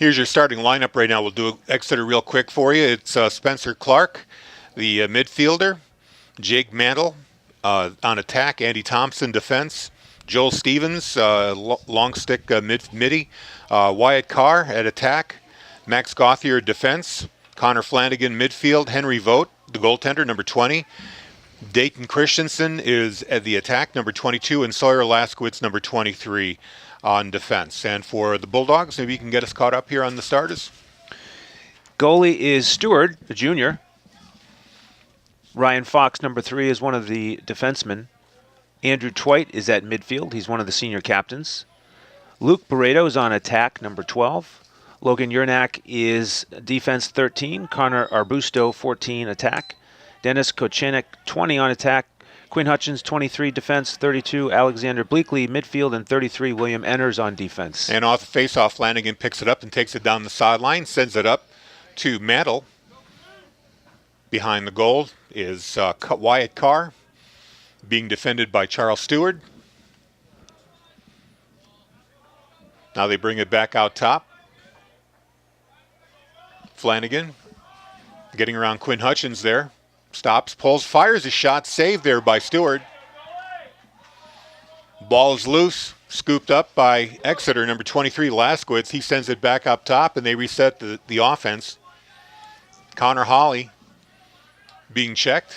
Here's your starting lineup right now. We'll do Exeter real quick for you. It's Spencer Clark, the midfielder, Jake Mantle on attack, Andy Thompson defense, Joel Stevens long stick midi, Wyatt Carr at attack, Max Gauthier defense, Connor Flanagan midfield, Henry Vogt, the goaltender, number 20. Dayton Christensen is at the attack, number 22, and Sawyer Laskowitz, number 23, on defense. And for the Bulldogs, maybe you can get us caught up here on the starters. Goalie is Stewart, the junior. Ryan Fox, number 3, is one of the defensemen. Andrew Twite is at midfield. He's one of the senior captains. Luke Barreto is on attack, number 12. Logan Yernak is defense 13. Connor Arbusto, 14, attack. Dennis Kochenik, 20 on attack. Quinn Hutchins, 23, defense, 32. Alexander Bleakley, midfield, and 33. William Enners on defense. And off the face-off, Flanagan picks it up and takes it down the sideline, sends it up to Mantle. Behind the goal is Wyatt Carr, being defended by Charles Stewart. Now they bring it back out top. Flanagan getting around Quinn Hutchins there. Stops, pulls, fires a shot, saved there by Stewart. Ball is loose, scooped up by Exeter, number 23, Laskowitz. He sends it back up top, and they reset the offense. Connor Hawley being checked.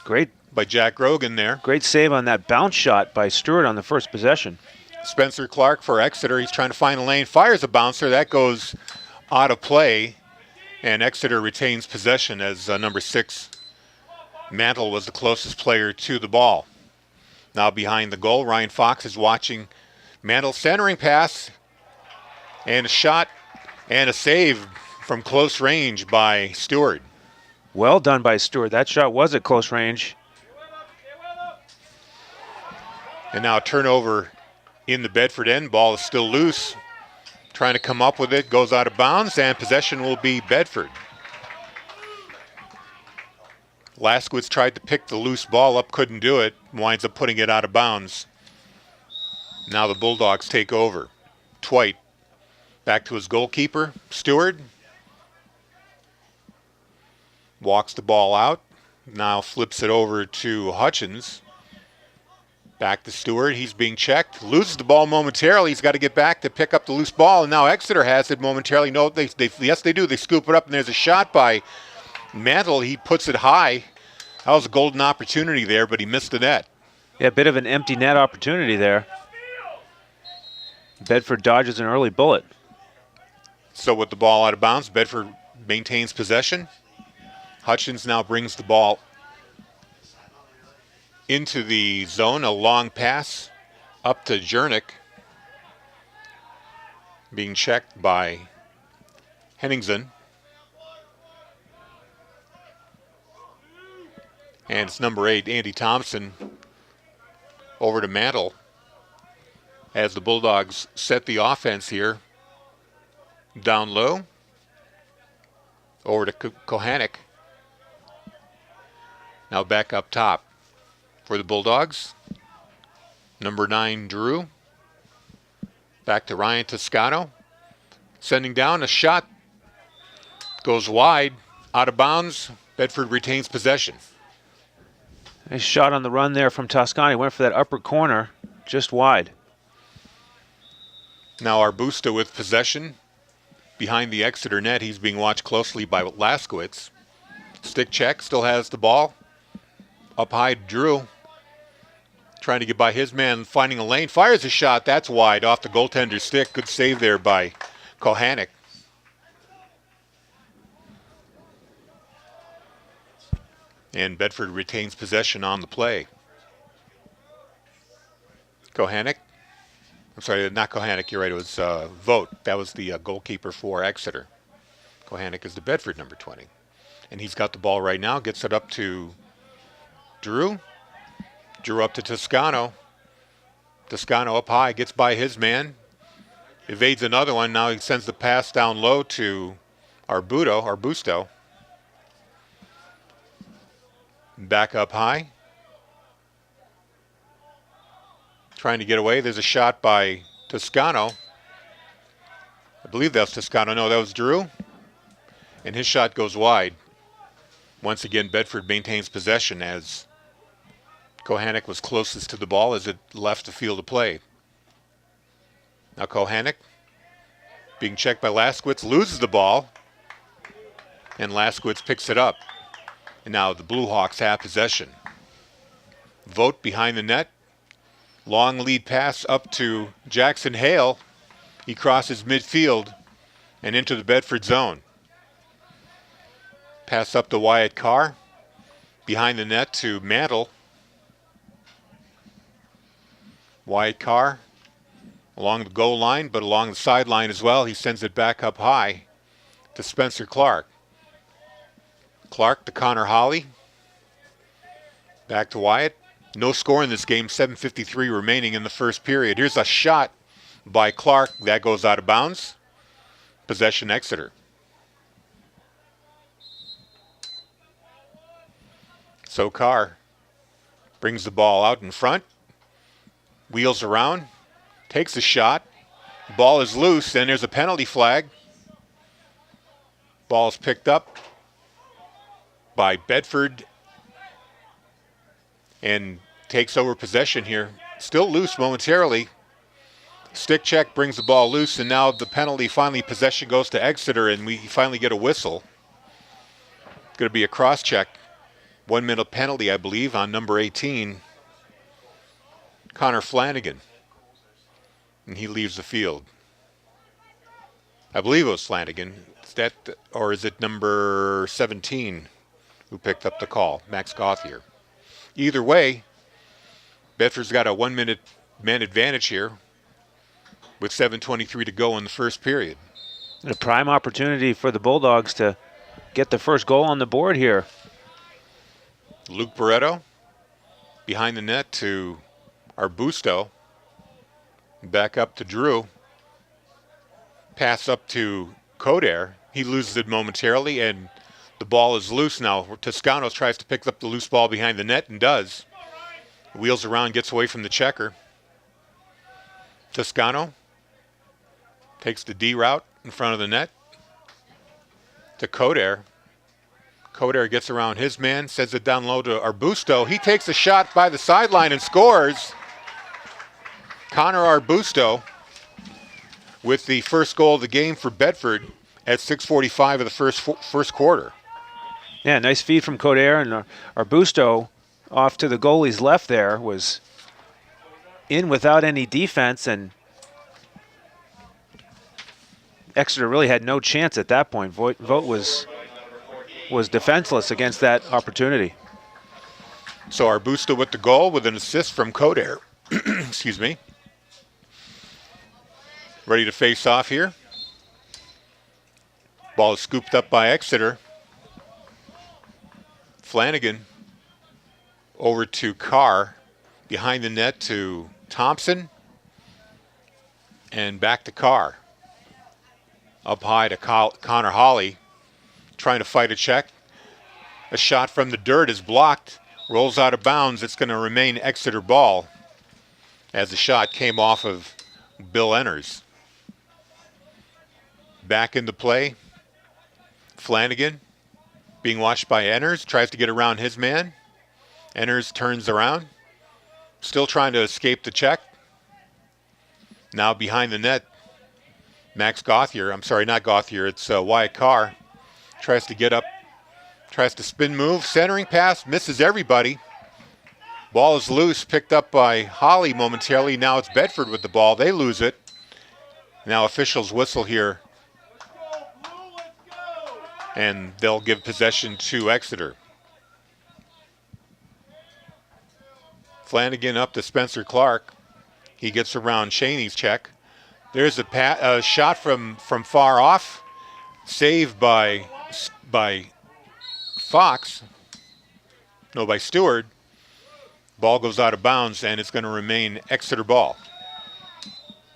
Great. By Jack Rogan there. Great save on that bounce shot by Stewart on the first possession. Spencer Clark for Exeter. He's trying to find a lane, fires a bouncer. That goes out of play. And Exeter retains possession as number 6, Mantle, was the closest player to the ball. Now behind the goal, Ryan Fox is watching Mantle, centering pass, and a shot and a save from close range by Stewart. Well done by Stewart. That shot was at close range. And now a turnover in the Bedford end. Ball is still loose. Trying to come up with it, goes out of bounds, and possession will be Bedford. Laskowitz tried to pick the loose ball up, couldn't do it, winds up putting it out of bounds. Now the Bulldogs take over. Twite back to his goalkeeper, Stewart. Walks the ball out, now flips it over to Hutchins. Back to Stewart, he's being checked, loses the ball momentarily. He's got to get back to pick up the loose ball, and now Exeter has it momentarily. No, yes, they do. They scoop it up, and there's a shot by Mantle. He puts it high. That was a golden opportunity there, but he missed the net. Yeah, a bit of an empty net opportunity there. Bedford dodges an early bullet. So with the ball out of bounds, Bedford maintains possession. Hutchins now brings the ball into the zone, a long pass up to Jernick, being checked by Henningsen. And it's number 8, Andy Thompson, over to Mantle as the Bulldogs set the offense here. Down low, over to Kohanek. Now back up top. For the Bulldogs, number 9, Drew. Back to Ryan Toscano. Sending down a shot. Goes wide, out of bounds. Bedford retains possession. Nice shot on the run there from Toscano. He went for that upper corner, just wide. Now Arbusto with possession. Behind the Exeter net, he's being watched closely by Laskowitz. Stick check, still has the ball. Up high, Drew. Trying to get by his man, finding a lane, fires a shot. That's wide off the goaltender's stick. Good save there by Kohanek. And Bedford retains possession on the play. Kohanek. I'm sorry, not Kohanek, you're right, it was Vogt. That was the goalkeeper for Exeter. Kohanek is the Bedford number 20. And he's got the ball right now, gets it up to Drew. Drew up to Toscano. Toscano up high, gets by his man. Evades another one. Now he sends the pass down low to Arbusto. Back up high. Trying to get away. There's a shot by Toscano. I believe that's Toscano. No, that was Drew. And his shot goes wide. Once again, Bedford maintains possession as Kohanek was closest to the ball as it left the field of play. Now Kohanek, being checked by Laskowitz, loses the ball. And Laskowitz picks it up. And now the Blue Hawks have possession. Vogt behind the net. Long lead pass up to Jackson Hale. He crosses midfield and into the Bedford zone. Pass up to Wyatt Carr. Behind the net to Mantle. Wyatt Carr along the goal line, but along the sideline as well. He sends it back up high to Spencer Clark. Clark to Connor Holly. Back to Wyatt. No score in this game, 7:53 remaining in the first period. Here's a shot by Clark. That goes out of bounds. Possession Exeter. So Carr brings the ball out in front. Wheels around. Takes a shot. Ball is loose, and there's a penalty flag. Ball's picked up by Bedford and takes over possession here. Still loose momentarily. Stick check brings the ball loose, and now the penalty, finally possession goes to Exeter, and we finally get a whistle. It's going to be a cross check. 1 minute penalty, I believe, on number 18, Connor Flanagan. And he leaves the field. I believe it was Flanagan. Is that, or is it number 17 who picked up the call, Max Gauthier? Either way, Bedford's got a 1 minute man advantage here with 7:23 to go in the first period. A prime opportunity for the Bulldogs to get the first goal on the board here. Luke Barreto behind the net to Arbusto. Back up to Drew. Pass up to Coder. He loses it momentarily, and the ball is loose now. Toscano tries to pick up the loose ball behind the net and does. Wheels around, gets away from the checker. Toscano takes the D route in front of the net to Coder. Coder gets around his man, sends it down low to Arbusto. He takes a shot by the sideline and scores. Connor Arbusto with the first goal of the game for Bedford at 6:45 of the first quarter. Yeah, nice feed from Coder, and Arbusto off to the goalie's left there was in without any defense, and Exeter really had no chance at that point. Vogt was defenseless against that opportunity. So Arbusto with the goal with an assist from Coder. Excuse me. Ready to face off here. Ball is scooped up by Exeter. Flanagan over to Carr. Behind the net to Thompson. And back to Carr. Up high to Connor Holly. Trying to fight a check. A shot from the dirt is blocked. Rolls out of bounds. It's going to remain Exeter ball as the shot came off of Bill Enners. Back into play. Flanagan being watched by Enners. Tries to get around his man. Enners turns around. Still trying to escape the check. Now behind the net. Max Gauthier. I'm sorry, not Gauthier. It's Wyatt Carr. Tries to get up. Tries to spin move. Centering pass. Misses everybody. Ball is loose. Picked up by Holly momentarily. Now it's Bedford with the ball. They lose it. Now officials whistle here. And they'll give possession to Exeter. Flanagan up to Spencer Clark. He gets around Cheney's check. There's a shot from far off. Saved by Fox. No, by Stewart. Ball goes out of bounds, and it's going to remain Exeter ball.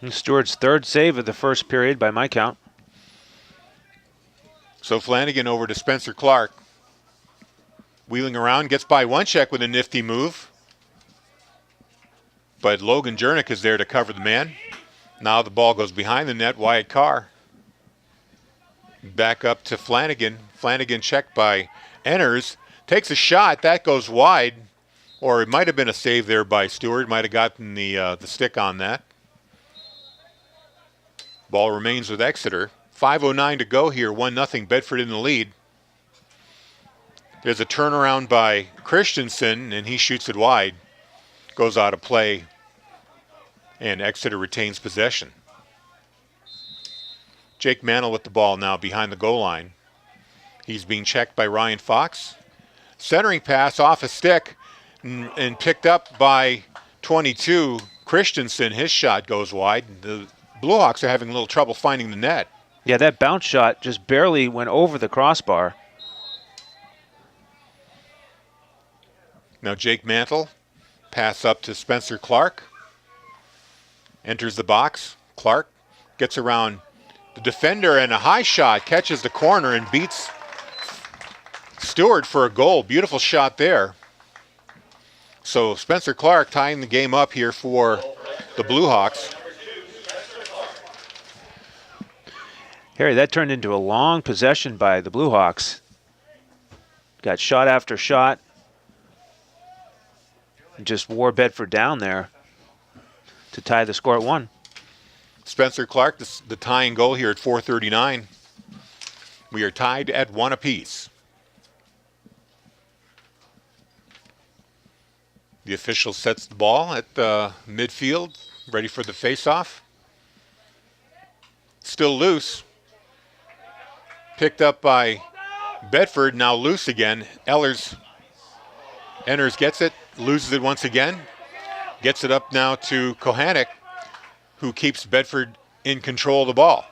Stewart's third save of the first period by my count. So Flanagan over to Spencer Clark. Wheeling around, gets by one check with a nifty move. But Logan Jernick is there to cover the man. Now the ball goes behind the net. Wyatt Carr Back up to Flanagan. Flanagan checked by Enners. Takes a shot. That goes wide. Or it might have been a save there by Stewart. Might have gotten the stick on that. Ball remains with Exeter. 5:09 to go here. 1-0 Bedford in the lead. There's a turnaround by Christensen, and he shoots it wide. Goes out of play, and Exeter retains possession. Jake Mantle with the ball now behind the goal line. He's being checked by Ryan Fox. Centering pass off a stick and picked up by 22 Christensen. His shot goes wide. The Blue Hawks are having a little trouble finding the net. Yeah, that bounce shot just barely went over the crossbar. Now Jake Mantle, pass up to Spencer Clark. Enters the box. Clark gets around the defender and a high shot, catches the corner and beats Stewart for a goal. Beautiful shot there. So Spencer Clark tying the game up here for the Blue Hawks. Harry, that turned into a long possession by the Blue Hawks. Got shot after shot. Just wore Bedford down there to tie the score at 1. Spencer Clark, the tying goal here at 4:39. We are tied at 1 apiece. The official sets the ball at the midfield, ready for the face-off. Still loose. Picked up by Bedford, now loose again. Enners gets it, loses it once again. Gets it up now to Kohanic, who keeps Bedford in control of the ball.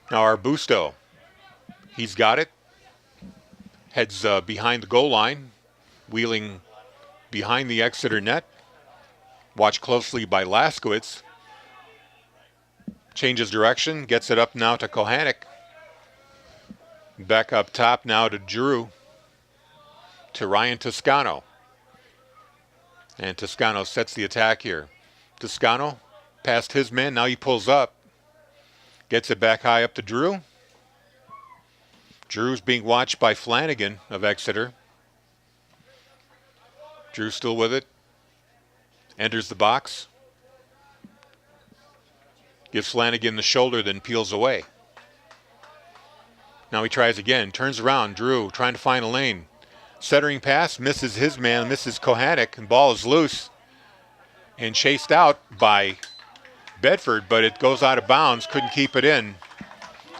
Now Arbusto, he's got it. Heads behind the goal line, wheeling behind the Exeter net. Watched closely by Laskowitz. Changes direction, gets it up now to Kohanic. Back up top now to Drew. To Ryan Toscano. And Toscano sets the attack here. Toscano past his man, now he pulls up. Gets it back high up to Drew. Drew's being watched by Flanagan of Exeter. Drew still with it. Enters the box. Gives Flanagan the shoulder, then peels away. Now he tries again, turns around. Drew trying to find a lane. Centering pass, misses his man, misses Kohanic, and ball is loose and chased out by Bedford, but it goes out of bounds, couldn't keep it in.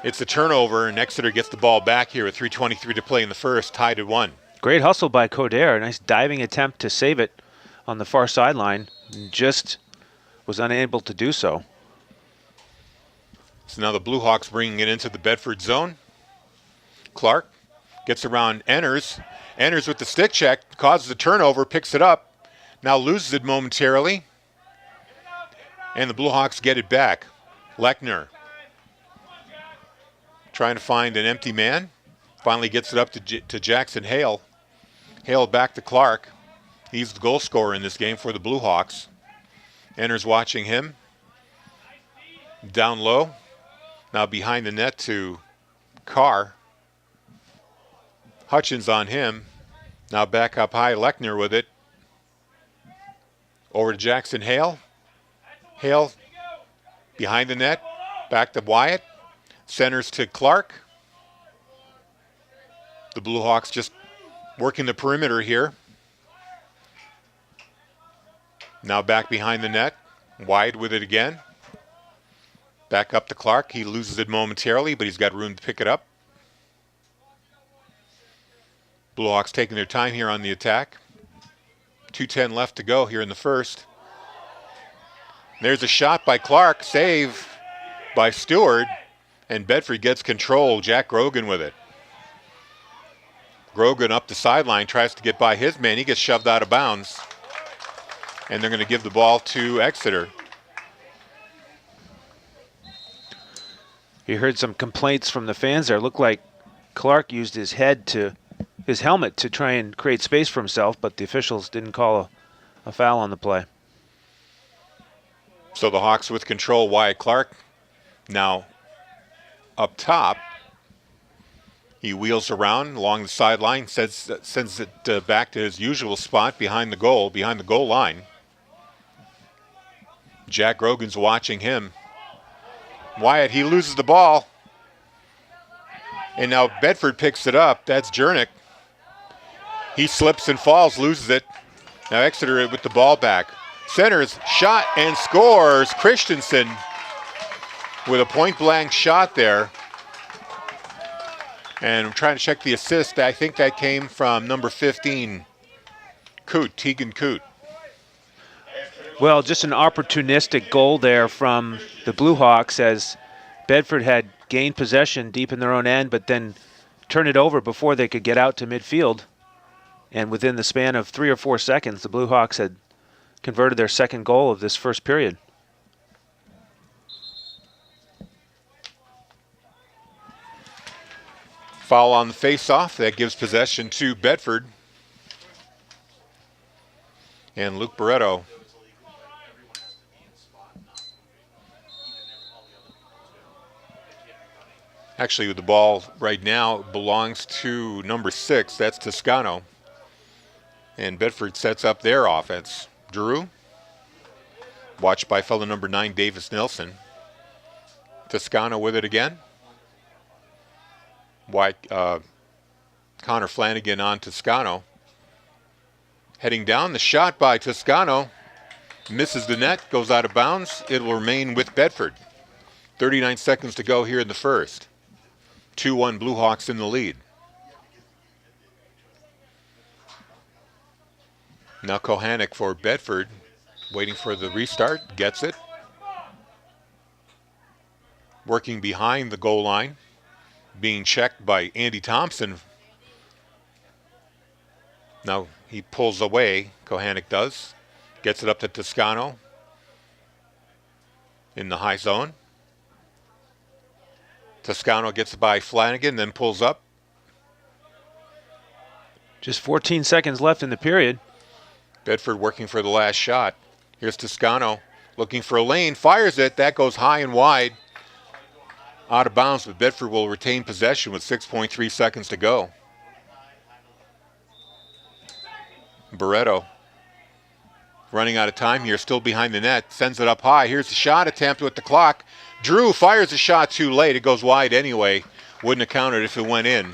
It's a turnover, and Exeter gets the ball back here with 3:23 to play in the first, tied at 1. Great hustle by Coder. Nice diving attempt to save it on the far sideline. Just was unable to do so. So now the Blue Hawks bringing it into the Bedford zone. Clark gets around Enners. Enners with the stick check, causes a turnover, picks it up. Now loses it momentarily. And the Blue Hawks get it back. Lechner trying to find an empty man. Finally gets it up to Jackson Hale. Hale back to Clark. He's the goal scorer in this game for the Blue Hawks. Enners watching him. Down low. Now behind the net to Carr. Hutchins on him. Now back up high, Lechner with it. Over to Jackson Hale. Hale behind the net. Back to Wyatt. Centers to Clark. The Blue Hawks just working the perimeter here. Now back behind the net. Wide with it again. Back up to Clark. He loses it momentarily, but he's got room to pick it up. Blue Hawks taking their time here on the attack. 2:10 left to go here in the first. There's a shot by Clark, save by Stewart, and Bedford gets control. Jack Grogan with it. Grogan up the sideline, tries to get by his man. He gets shoved out of bounds. And they're going to give the ball to Exeter. You heard some complaints from the fans there. It looked like Clark used his helmet to try and create space for himself, but the officials didn't call a foul on the play. So the Hawks with control. Wyatt Clark now up top. He wheels around along the sideline, sends it back to his usual spot behind the goal line. Jack Grogan's watching him. Wyatt, he loses the ball. And now Bedford picks it up. That's Jernick. He slips and falls, loses it. Now Exeter with the ball back. Centers, shot, and scores. Christensen with a point-blank shot there. And I'm trying to check the assist. I think that came from number 15, Tegan Coote. Well, just an opportunistic goal there from the Blue Hawks as Bedford had gained possession deep in their own end, but then turned it over before they could get out to midfield. And within the span of 3 or 4 seconds, the Blue Hawks had converted their second goal of this first period. Foul on the face-off. That gives possession to Bedford. And Luke Barreto. Actually, the ball right now belongs to number 6. That's Toscano. And Bedford sets up their offense. Drew, watched by fellow number 9, Davis Nelson. Toscano with it again. Connor Flanagan on Toscano. Heading down, the shot by Toscano. Misses the net, goes out of bounds. It will remain with Bedford. 39 seconds to go here in the first. 2-1 Blue Hawks in the lead. Now Kohanek for Bedford, waiting for the restart, gets it. Working behind the goal line, being checked by Andy Thompson. Now he pulls away, Kohanek does. Gets it up to Toscano in the high zone. Toscano gets it by Flanagan, then pulls up. Just 14 seconds left in the period. Bedford working for the last shot. Here's Toscano looking for a lane, fires it. That goes high and wide. Out of bounds, but Bedford will retain possession with 6.3 seconds to go. Barreto running out of time here, still behind the net, sends it up high. Here's the shot attempt with the clock. Drew fires the shot too late. It goes wide anyway. Wouldn't have counted if it went in.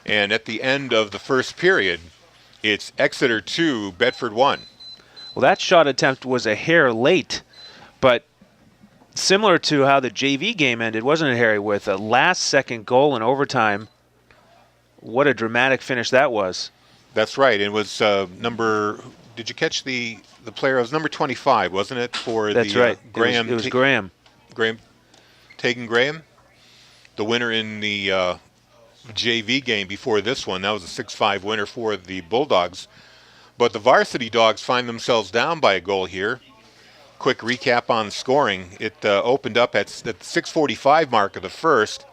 And at the end of the first period, it's Exeter 2, Bedford 1. Well, that shot attempt was a hair late, but similar to how the JV game ended, wasn't it, Harry, with a last-second goal in overtime. What a dramatic finish that was. That's right. It was did you catch the player? It was number 25, wasn't it? That's right. Graham. It was Graham. Tegan Graham, the winner in the JV game before this one. That was a 6-5 winner for the Bulldogs. But the varsity Dogs find themselves down by a goal here. Quick recap on scoring. It opened up at the 6:45 mark of the first,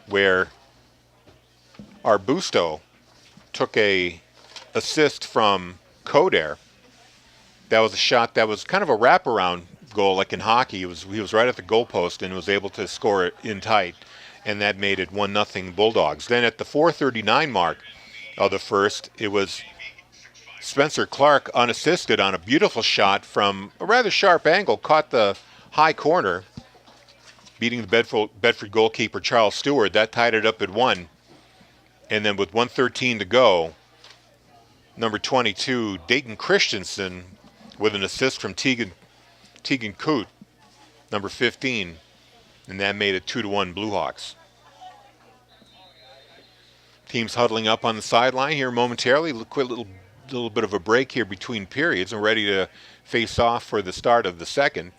where Arbusto took a assist from Coder. That was a shot that was kind of a wraparound goal, like in hockey. He was right at the goalpost and was able to score it in tight, and that made it 1-0 Bulldogs. Then at the 4:39 mark of the first, it was Spencer Clark unassisted on a beautiful shot from a rather sharp angle, caught the high corner, beating the Bedford goalkeeper Charles Stewart. That tied it up at 1. And then with 1:13 to go, number 22, Dayton Christensen, with an assist from Tegan Coote, number 15, and that made it 2-1 Blue Hawks. Teams huddling up on the sideline here momentarily. Quick little bit of a break here between periods, and ready to face off for the start of the second.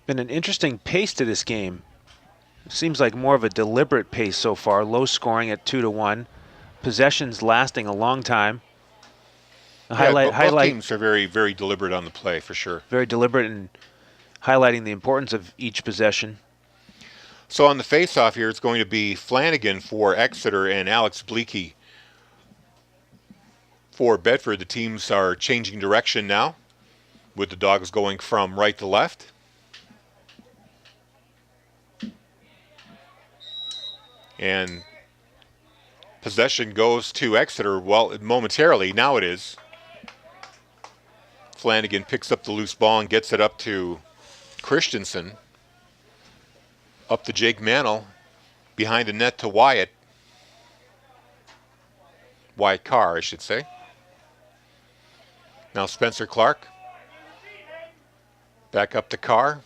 Been an interesting pace to this game. Seems like more of a deliberate pace so far. Low scoring at 2-1. Possessions lasting a long time. Both teams are very, very deliberate on the play, for sure. Very deliberate in highlighting the importance of each possession. So on the face-off here, it's going to be Flanagan for Exeter and Alex Bleakey for Bedford. The teams are changing direction now. with the Dogs going from right to left. And possession goes to Exeter, well, momentarily. Now it is. Flanagan picks up the loose ball and gets it up to Christensen. Up to Jake Mantle. Behind the net to Wyatt. Wyatt Carr, I should say. Now Spencer Clark. Back up to Carr.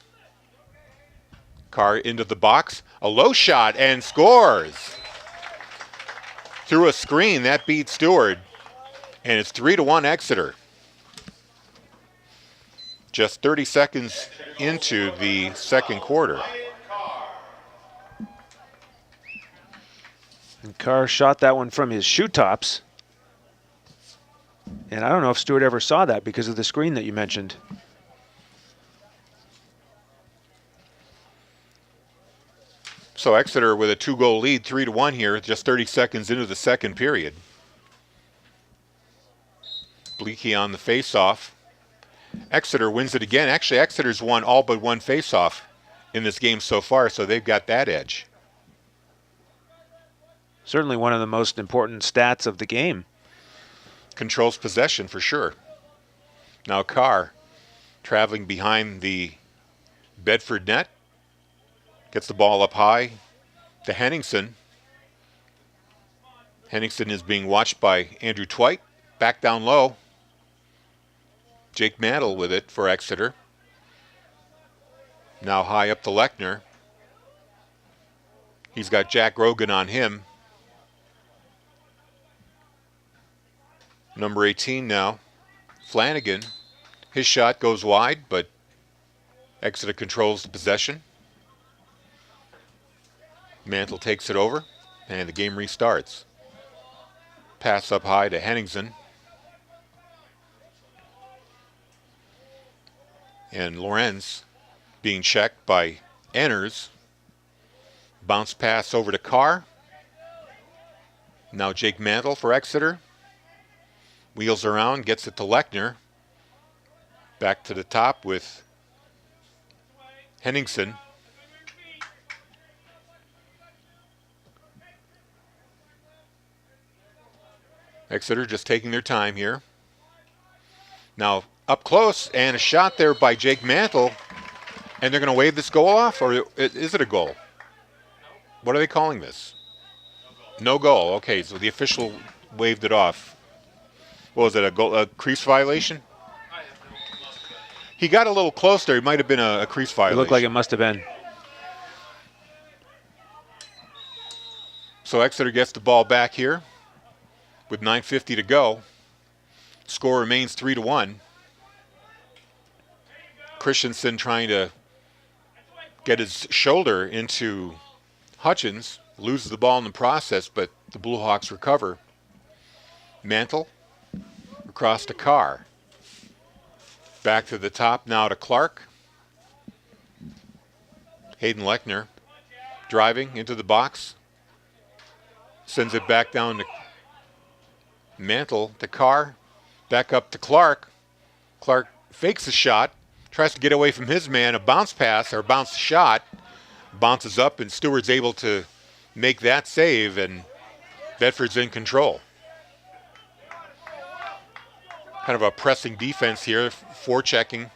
Carr into the box. A low shot and scores. Through a screen, that beats Stewart. And it's 3-1 Exeter. Just 30 seconds into the second quarter. And Carr shot that one from his shoe tops. And I don't know if Stewart ever saw that because of the screen that you mentioned. So Exeter with a 2-goal lead, 3-1 here, just 30 seconds into the second period. Bleaky on the face-off. Exeter wins it again. Actually, Exeter's won all but one face-off in this game so far, so they've got that edge. Certainly one of the most important stats of the game. Controls possession for sure. Now Carr traveling behind the Bedford net. Gets the ball up high to Henningsen. Henningsen is being watched by Andrew Twite. Back down low. Jake Mantle with it for Exeter. Now high up to Lechner. He's got Jack Rogan on him. Number 18 now. Flanagan. His shot goes wide, but Exeter controls the possession. Mantle takes it over, and the game restarts. Pass up high to Henningsen. And Lorenz being checked by Enners. Bounce pass over to Carr. Now Jake Mantle for Exeter. Wheels around, gets it to Lechner. Back to the top with Henningsen. Exeter just taking their time here. Now up close, and a shot there by Jake Mantle. And they're going to wave this goal off, or is it a goal? What are they calling this? No goal. Okay, so the official waved it off. What was it, a crease violation? He got a little close there. It might have been a crease violation. It looked like it must have been. So Exeter gets the ball back here with 9:50 to go. Score remains 3-1. Christensen trying to get his shoulder into Hutchins. Loses the ball in the process, but the Blue Hawks recover. Mantle across to Carr. Back to the top now to Clark. Hayden Lechner driving into the box. Sends it back down to Mantle to Carr. Back up to Clark. Clark fakes a shot. Tries to get away from his man. A bounce pass or bounce shot. Bounces up, and Stewart's able to make that save, and Bedford's in control. Kind of a pressing defense here, forechecking,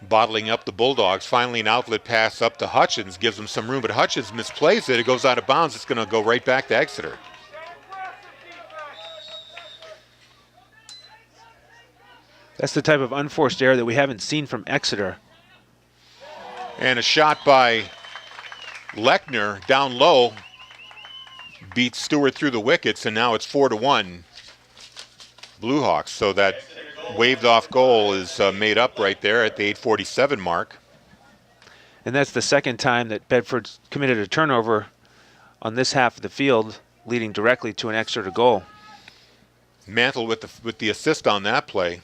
bottling up the Bulldogs. Finally an outlet pass up to Hutchins, gives them some room, but Hutchins misplays it. It goes out of bounds. It's going to go right back to Exeter. That's the type of unforced error that we haven't seen from Exeter. And a shot by Lechner down low beats Stewart through the wickets, and now it's 4-1 Blue Hawks. So that waved off goal is made up right there at the 8:47 mark. And that's the second time that Bedford's committed a turnover on this half of the field, leading directly to an Exeter goal. Mantle with the assist on that play.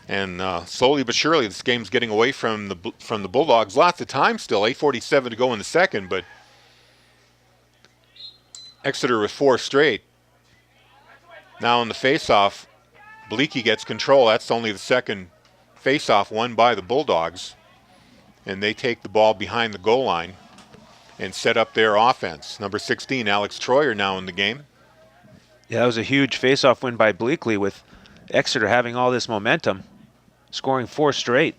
And slowly but surely, this game's getting away from the Bulldogs. Lots of time still, 8:47 to go in the second, but Exeter with 4 straight. Now in the face-off, Bleaky gets control. That's only the second faceoff won by the Bulldogs, and they take the ball behind the goal line and set up their offense. Number 16, Alex Troyer, now in the game. Yeah, that was a huge faceoff win by Bleakley, with Exeter having all this momentum, scoring 4 straight.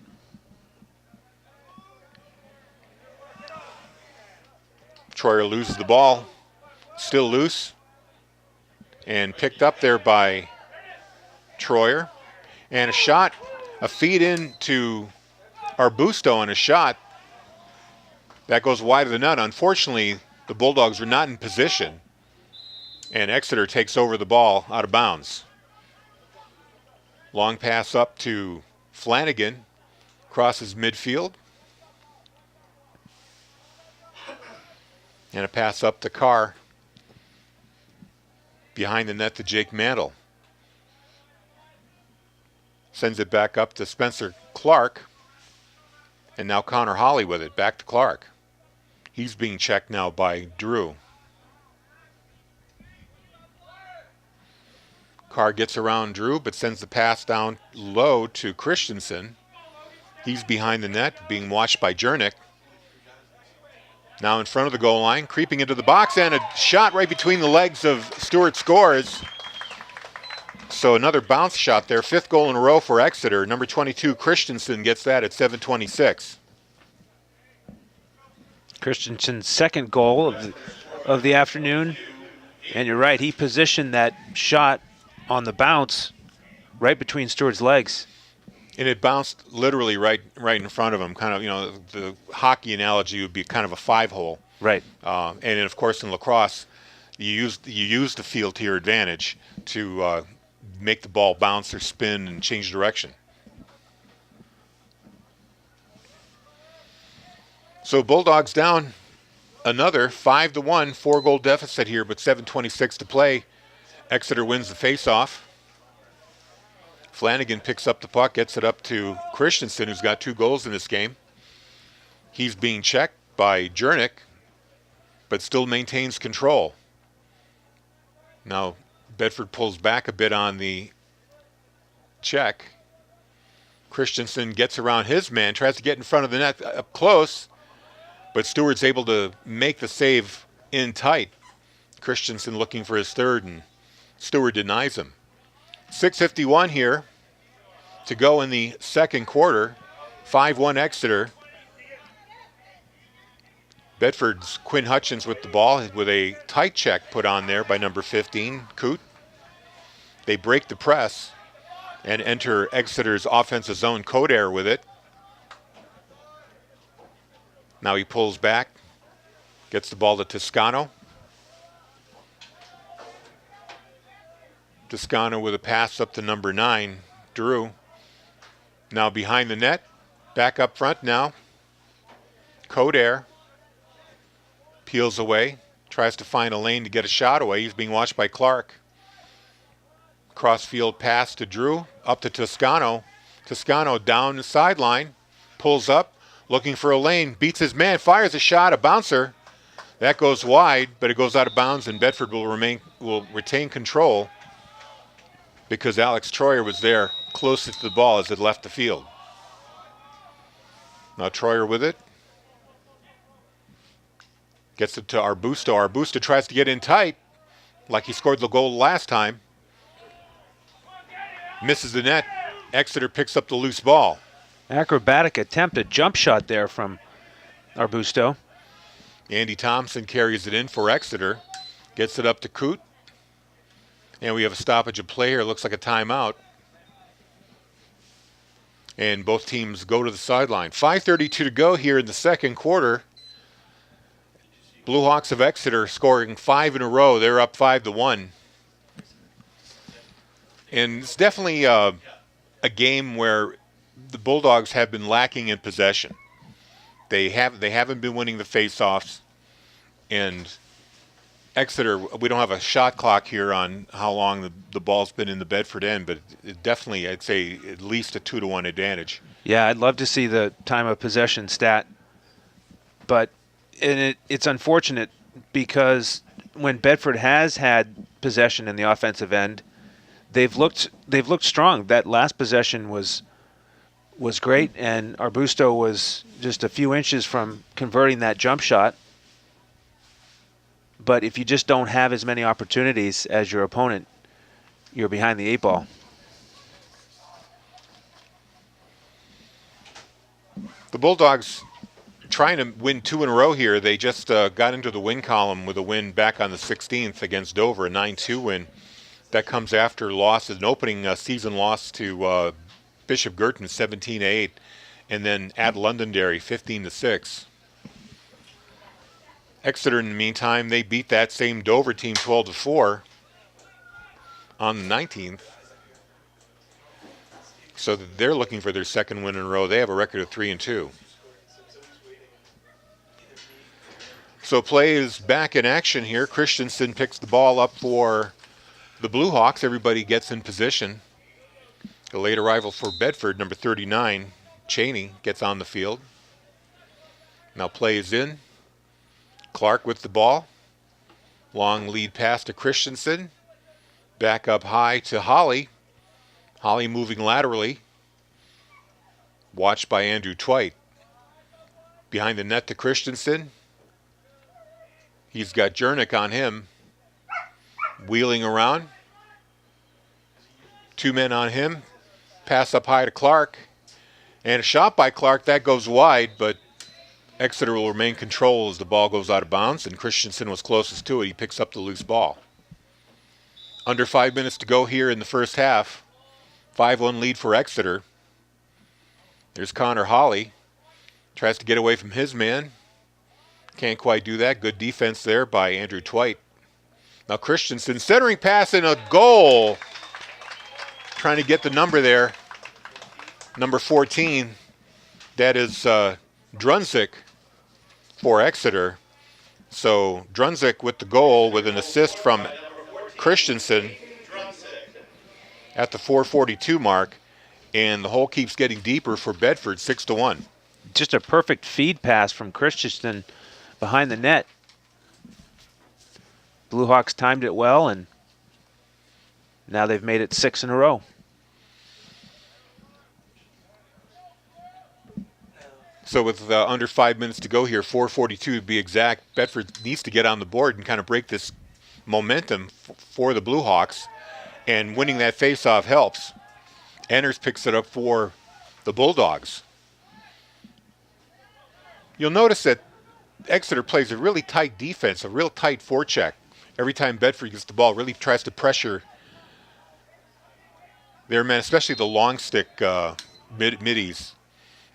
Troyer loses the ball, still loose, and picked up there by Troyer. And a shot, a feed into Arbusto, and a shot that goes wide of the net. Unfortunately, the Bulldogs were not in position, and Exeter takes over the ball out of bounds. Long pass up to Flanagan, crosses midfield, and a pass up to Carr, behind the net to Jake Mantle. Sends it back up to Spencer Clark, and now Connor Holly with it, back to Clark. He's being checked now by Drew. Carr gets around Drew, but sends the pass down low to Christensen. He's behind the net, being watched by Jernick. Now in front of the goal line, creeping into the box, and a shot right between the legs of Stewart scores. So another bounce shot there, 5th goal in a row for Exeter. Number 22, Christensen, gets that at 7:26. Christensen's 2nd goal of the afternoon. And you're right, he positioned that shot on the bounce right between Stewart's legs. And it bounced literally right in front of him. Kind of, the hockey analogy would be kind of a 5-hole. Right. And then, of course, in lacrosse, you use the field to your advantage to make the ball bounce or spin and change direction. So Bulldogs down another 5-1, 4-goal deficit here, but 7:26 to play. Exeter wins the faceoff. Flanagan picks up the puck, gets it up to Christensen, who's got 2 goals in this game. He's being checked by Jernick, but still maintains control. Now Bedford pulls back a bit on the check. Christensen gets around his man, tries to get in front of the net up close, but Stewart's able to make the save in tight. Christensen looking for his 3rd, and Stewart denies him. 6:51 here to go in the 2nd quarter. 5-1 Exeter. Bedford's Quinn Hutchins with the ball, with a tight check put on there by number 15, Coote. They break the press and enter Exeter's offensive zone. Codair with it. Now he pulls back, gets the ball to Toscano. Toscano with a pass up to number 9, Drew. Now behind the net, back up front now. Codair peels away, tries to find a lane to get a shot away. He's being watched by Clark. Crossfield pass to Drew, up to Toscano. Toscano down the sideline, pulls up, looking for a lane, beats his man, fires a shot, a bouncer. That goes wide, but it goes out of bounds, and Bedford will retain control because Alex Troyer was there closest to the ball as it left the field. Now Troyer with it. Gets it to Arbusto. Arbusto tries to get in tight, like he scored the goal last time. Misses the net. Exeter picks up the loose ball. Acrobatic attempt, a jump shot there from Arbusto. Andy Thompson carries it in for Exeter. Gets it up to Coote. And we have a stoppage of play here. Looks like a timeout. And both teams go to the sideline. 5:32 to go here in the 2nd quarter. Blue Hawks of Exeter scoring 5 in a row. They're up 5-1. And it's definitely a game where the Bulldogs have been lacking in possession. They haven't been winning the face-offs, and Exeter, we don't have a shot clock here on how long the ball's been in the Bedford end, but it definitely, I'd say, at least a 2-1 advantage. Yeah, I'd love to see the time of possession stat, but it's unfortunate because when Bedford has had possession in the offensive end, they've looked strong. That last possession was was great, and Arbusto was just a few inches from converting that jump shot. But if you just don't have as many opportunities as your opponent, you're behind the 8 ball. The Bulldogs trying to win 2 in a row here. They just got into the win column with a win back on the 16th against Dover, a 9-2 win. That comes after losses, an opening season loss to Bishop Girton 17-8, and then at Londonderry 15-6. Exeter, in the meantime, they beat that same Dover team 12-4 on the 19th. So they're looking for their second win in a row. They have a record of 3-2. So play is back in action here. Christensen picks the ball up for the Blue Hawks. Everybody gets in position. The late arrival for Bedford, number 39, Cheney, gets on the field. Now play is in. Clark with the ball. Long lead pass to Christensen. Back up high to Holly. Holly moving laterally. Watched by Andrew Twite. Behind the net to Christensen. He's got Jernick on him. Wheeling around. 2 men on him. Pass up high to Clark. And a shot by Clark. That goes wide, but Exeter will remain control as the ball goes out of bounds, and Christensen was closest to it. He picks up the loose ball. Under 5 minutes to go here in the first half. 5-1 lead for Exeter. There's Connor Holly. Tries to get away from his man. Can't quite do that. Good defense there by Andrew Twite. Now Christensen centering pass and a goal. Trying to get the number there. Number 14. That is Drunzik for Exeter. So Drunzik with the goal with an assist from Christensen at the 4:42 mark. And the hole keeps getting deeper for Bedford, 6-1. Just a perfect feed pass from Christensen behind the net. Blue Hawks timed it well, and now they've made it 6 in a row. So with under 5 minutes to go here, 4:42 to be exact, Bedford needs to get on the board and kind of break this momentum for the Blue Hawks, and winning that faceoff helps. Enders picks it up for the Bulldogs. You'll notice that Exeter plays a really tight defense, a real tight forecheck. Every time Bedford gets the ball, really tries to pressure their men, especially the long stick middies.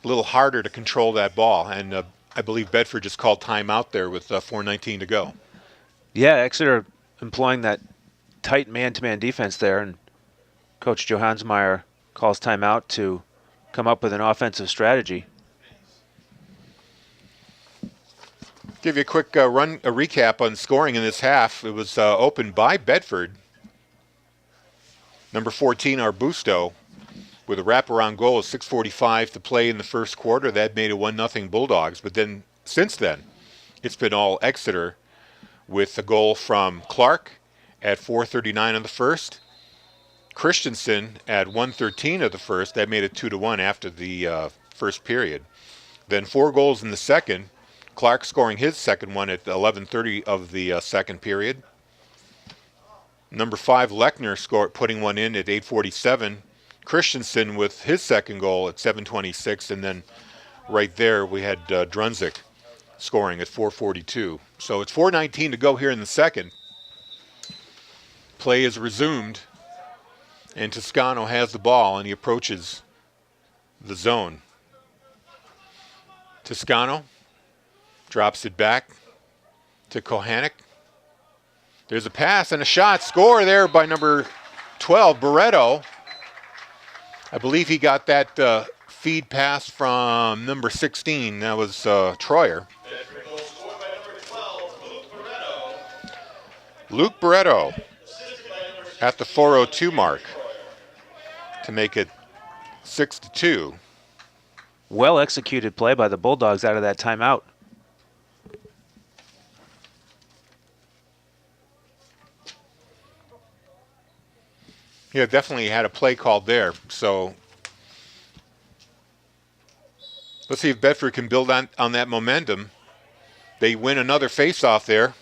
A little harder to control that ball, and I believe Bedford just called timeout there with 4:19 to go. Yeah, Exeter employing that tight man-to-man defense there, and Coach Johansmeyer calls timeout to come up with an offensive strategy. Give you a quick a recap on scoring in this half. It was opened by Bedford. Number 14, Arbusto, with a wraparound goal of 6:45 to play in the first quarter. That made it 1-0 Bulldogs. But then, since then, it's been all Exeter, with a goal from Clark at 4:39 of the first. Christensen at 1:13 of the first. That made it 2-1 after the first period. Then 4 goals in the second. Clark scoring his second one at 11:30 of the second period. Number 5, Lechner putting one in at 8:47. Christensen with his second goal at 7:26, and then right there we had Drunzik scoring at 4:42. So it's 4:19 to go here in the second. Play is resumed, and Toscano has the ball, and he approaches the zone. Toscano drops it back to Kohanic. There's a pass and a shot. Score there by number 12, Barreto. I believe he got that feed pass from number 16. That was Troyer. Luke Barreto at the 4:02 mark to make it 6-2. Well executed play by the Bulldogs out of that timeout. Yeah, definitely had a play called there. So Let's see if Bedford can build on that momentum. They win another face-off there.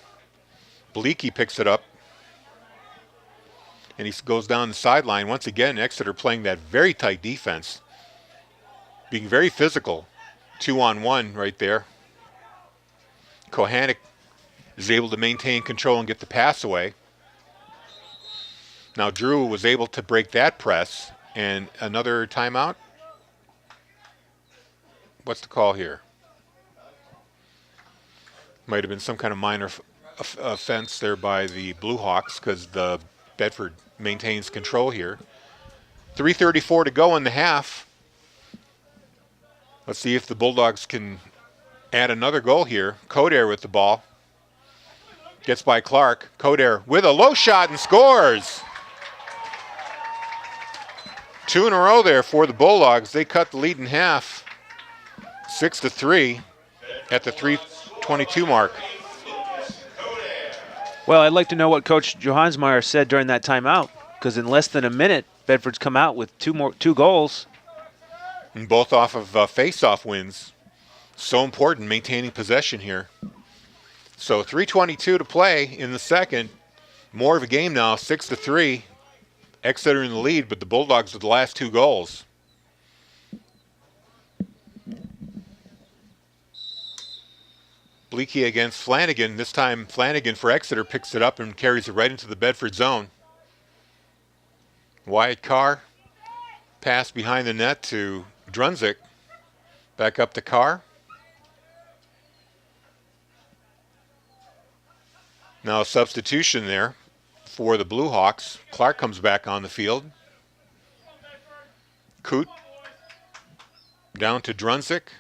Bleaky picks it up. And he goes down the sideline. Once again, Exeter playing that very tight defense. Being very physical. 2-on-1 right there. Kohanic is able to maintain control and get the pass away. Now Drew was able to break that press. And another timeout. What's the call here? Might have been some kind of minor offense there by the Blue Hawks because the Bedford maintains control here. 3:34 to go in the half. Let's see if the Bulldogs can add another goal here. Coder with the ball. Gets by Clark. Coder with a low shot and scores. 2 in a row there for the Bulldogs. They cut the lead in half. 6-3 at the 3:22 mark. Well, I'd like to know what Coach Johansmeyer said during that timeout, because in less than a minute, Bedford's come out with two goals. And both off of face-off wins. So important maintaining possession here. So 3:22 to play in the second. More of a game now, 6-3. Exeter in the lead, but the Bulldogs with the last 2 goals. Bleaky against Flanagan. This time Flanagan for Exeter picks it up and carries it right into the Bedford zone. Wyatt Carr. Pass behind the net to Drunzik. Back up to Carr. Now a substitution there for the Blue Hawks. Clark comes back on the field. Coote down to Drunzik.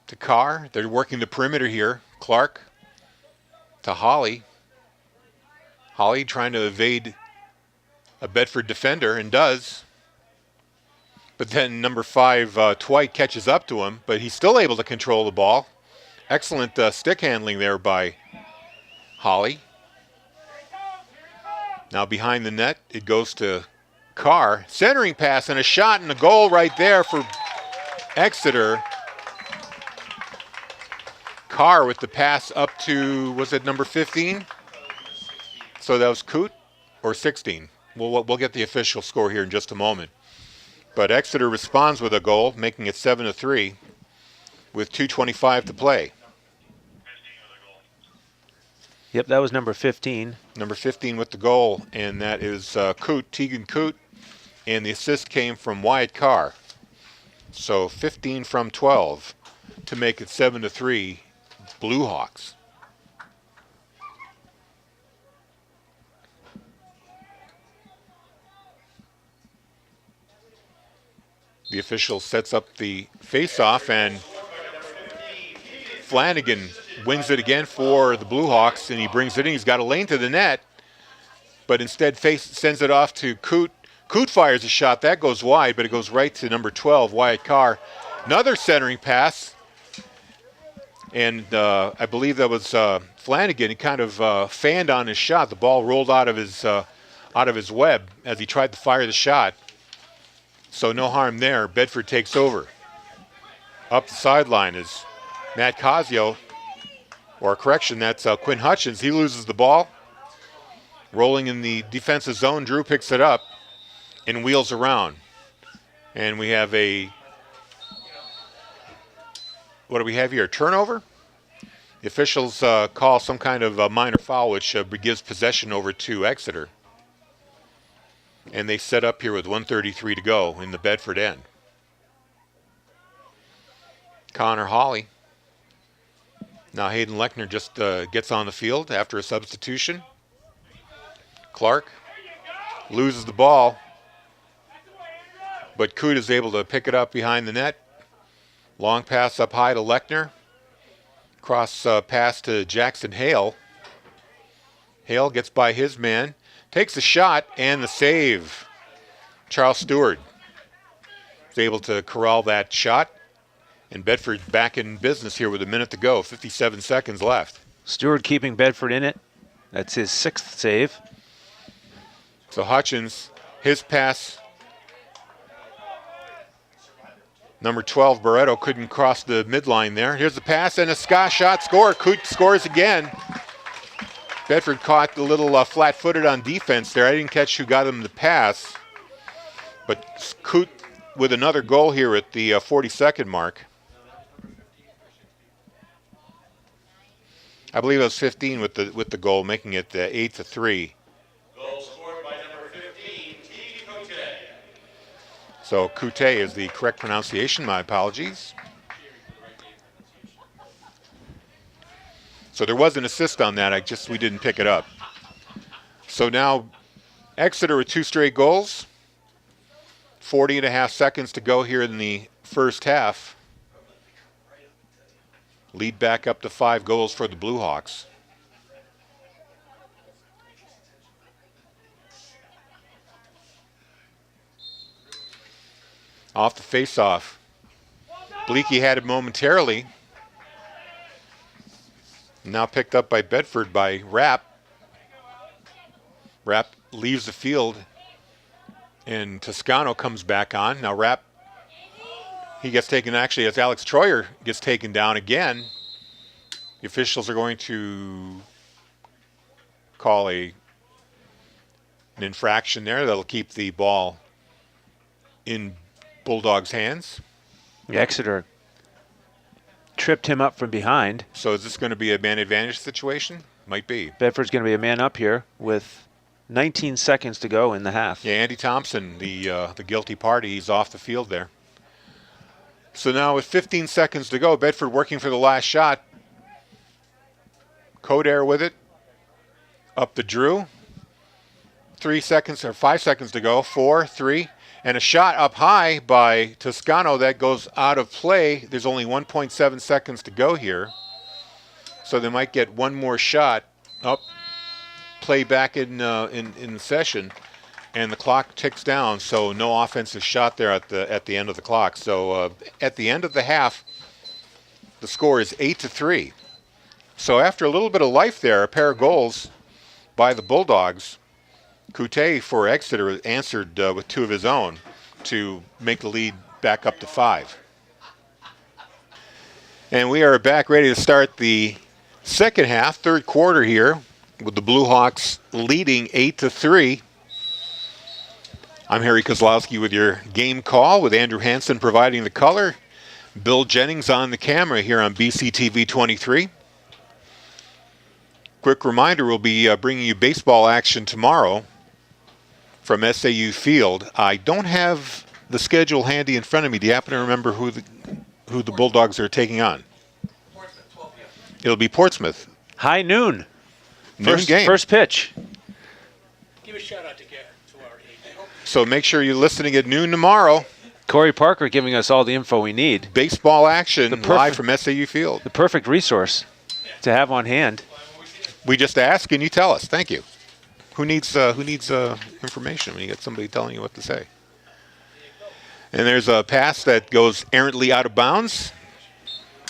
To Carr. They're working the perimeter here. Clark to Holly. Holly trying to evade a Bedford defender and does. But then number 5, Twite, catches up to him, but he's still able to control the ball. Excellent stick handling there by Holly. Now behind the net, it goes to Carr. Centering pass and a shot and a goal right there for Exeter. Carr with the pass up to, was it number 15? So that was Coote or 16. We'll get the official score here in just a moment. But Exeter responds with a goal, making it 7-3 with 2:25 to play. Yep, that was number 15. Number 15 with the goal, and that is Coote, Tegan Coote, and the assist came from Wyatt Carr. So 15 from 12 to make it 7-3. Blue Hawks. The official sets up the face-off, and Flanagan wins it again for the Blue Hawks, and he brings it in. He's got a lane to the net, but instead sends it off to Coote. Coote fires a shot. That goes wide, but it goes right to number 12, Wyatt Carr. Another centering pass. And I believe that was Flanagan. He kind of fanned on his shot. The ball rolled out of his web as he tried to fire the shot. So no harm there. Bedford takes over. Up the sideline is Matt Casio, or correction, that's Quinn Hutchins. He loses the ball. Rolling in the defensive zone, Drew picks it up and wheels around. And we have what do we have here? A turnover? The officials call some kind of a minor foul, which gives possession over to Exeter. And they set up here with 1:33 to go in the Bedford end. Connor Hawley. Now Hayden Lechner just gets on the field after a substitution. Clark loses the ball, but Coote is able to pick it up behind the net. Long pass up high to Lechner. Cross pass to Jackson Hale. Hale gets by his man. Takes a shot and the save. Charles Stewart is able to corral that shot. And Bedford back in business here with a minute to go. 57 seconds left. Stewart keeping Bedford in it. That's his 6th save. So Hutchins, his pass Number 12, Barreto, couldn't cross the midline there. Here's the pass and a shot score. Coote scores again. Bedford caught a little flat-footed on defense there. I didn't catch who got him the pass. But Coote with another goal here at the 40-second mark. I believe it was 15 with the goal, making it 8-3. Goal scored by number 15, T. Cote. So Coute is the correct pronunciation. My apologies. So there was an assist on that. We didn't pick it up. So now Exeter with 2 straight goals. 40.5 seconds to go here in the first half. Lead back up to 5 goals for the Blue Hawks. Off the face-off. Bleaky had it momentarily. Now picked up by Bedford by Rapp. Rapp leaves the field and Toscano comes back on. Now Rapp, he gets taken, actually as Alex Troyer gets taken down again. The officials are going to call an infraction there. That'll keep the ball in Bulldog's hands. Exeter tripped him up from behind. So is this going to be a man advantage situation? Might be. Bedford's going to be a man up here with 19 seconds to go in the half. Yeah, Andy Thompson, the guilty party, he's off the field there. So now with 15 seconds to go, Bedford working for the last shot. Codair with it. Up the Drew. 5 seconds to go. 4, 3. And a shot up high by Toscano that goes out of play. There's only 1.7 seconds to go here. So they might get one more shot. Up, play back in session. And the clock ticks down, so no offensive shot there at the end of the clock. So at the end of the half, the score is 8-3. So after a little bit of life there, a pair of goals by the Bulldogs, Coute for Exeter answered with 2 of his own to make the lead back up to 5. And we are back ready to start the second half, third quarter here, with the Blue Hawks leading 8-3. I'm Harry Kozlowski with your game call, with Andrew Hansen providing the color. Bill Jennings on the camera here on BCTV 23. Quick reminder, we'll be bringing you baseball action tomorrow from SAU Field. I don't have the schedule handy in front of me. Do you happen to remember who the Bulldogs are taking on? Portsmouth, 12 p.m. It'll be Portsmouth. High noon. Noon game. First pitch. Give a shout out to Garrett, to our AD. So make sure you're listening at noon tomorrow. Corey Parker giving us all the info we need. Baseball action live from SAU Field. The perfect resource to have on hand. We just ask and you tell us. Thank you. Who needs information when you get somebody telling you what to say? And there's a pass that goes errantly out of bounds,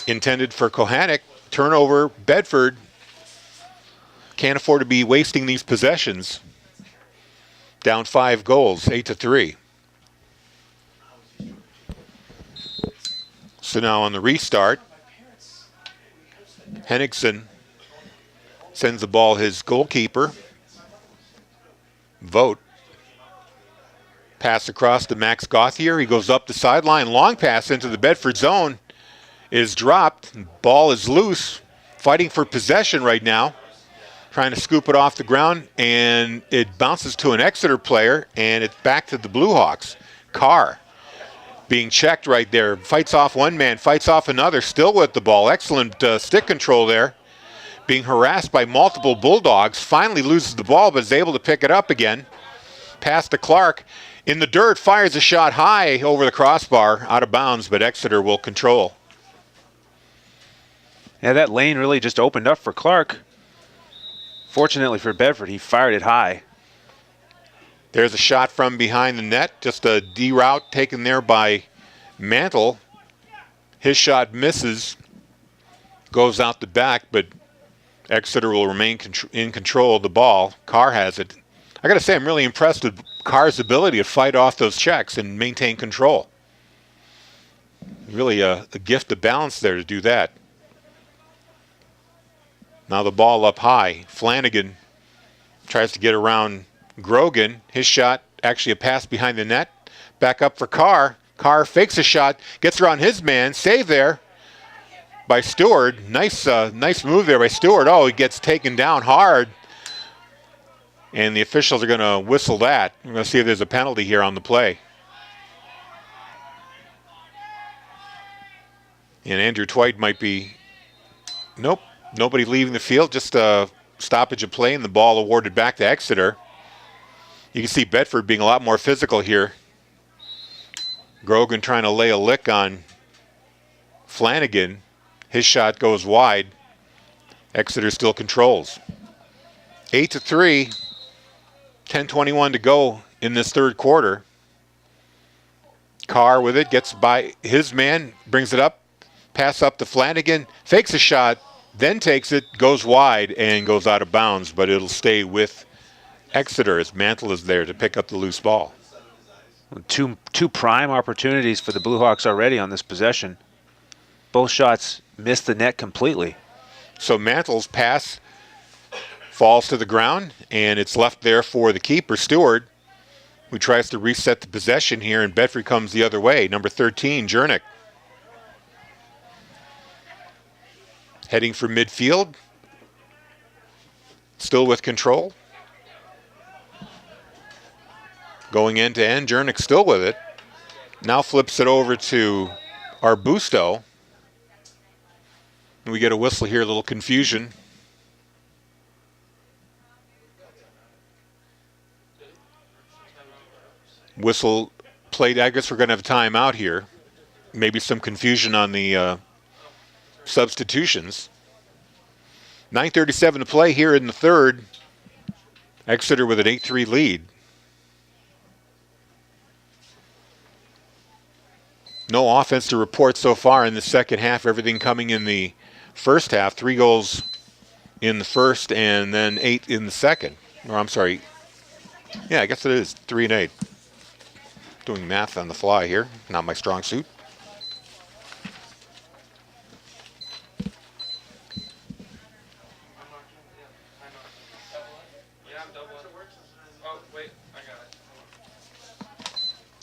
intended for Kohanek. Turnover, Bedford. Can't afford to be wasting these possessions. Down 5 goals, 8-3. So now on the restart, Henningsen sends the ball his goalkeeper. Vogt. Pass across to Max Gauthier. He goes up the sideline. Long pass into the Bedford zone is dropped. Ball is loose. Fighting for possession right now. Trying to scoop it off the ground, and it bounces to an Exeter player, and it's back to the Blue Hawks. Carr being checked right there. Fights off one man, fights off another, still with the ball. Excellent stick control there. Being harassed by multiple Bulldogs. Finally loses the ball, but is able to pick it up again. Pass to Clark. In the dirt, fires a shot high over the crossbar, out of bounds, but Exeter will control. Yeah, that lane really just opened up for Clark. Fortunately for Bedford, he fired it high. There's a shot from behind the net. Just a D route taken there by Mantle. His shot misses. Goes out the back, but Exeter will remain in control of the ball. Carr has it. I got to say, I'm really impressed with Carr's ability to fight off those checks and maintain control. Really a gift of balance there to do that. Now the ball up high. Flanagan tries to get around Grogan. His shot, actually a pass behind the net. Back up for Carr. Carr fakes a shot, gets around his man. Save there by Stewart. Nice move there by Stewart. Oh, he gets taken down hard. And the officials are going to whistle that. We're going to see if there's a penalty here on the play. And Andrew Twite might be, nope, nobody leaving the field, just a stoppage of play and the ball awarded back to Exeter. You can see Bedford being a lot more physical here. Grogan trying to lay a lick on Flanagan. His shot goes wide. Exeter still controls. 8-3, 10:21 to go in this third quarter. Carr with it, gets by his man, brings it up. Pass up to Flanagan, fakes a shot, then takes it, goes wide, and goes out of bounds, but it'll stay with Exeter as Mantle is there to pick up the loose ball. Two prime opportunities for the Blue Hawks already on this possession. Both shots missed the net completely. So Mantle's pass falls to the ground, and it's left there for the keeper, Stewart, who tries to reset the possession here, and Bedford comes the other way. Number 13, Jernick. Heading for midfield, still with control. Going end to end, Jernick still with it. Now flips it over to Arbusto. We get a whistle here, a little confusion. Whistle played, I guess we're going to have a timeout here. Maybe some confusion on the substitutions. 9:37 to play here in the third. Exeter with an 8-3 lead. No offense to report so far in the second half. Everything coming in the first half. 3 goals in the first and then 8 in the second. Or I'm sorry. Yeah, I guess it is 3 and 8. Doing math on the fly here. Not my strong suit.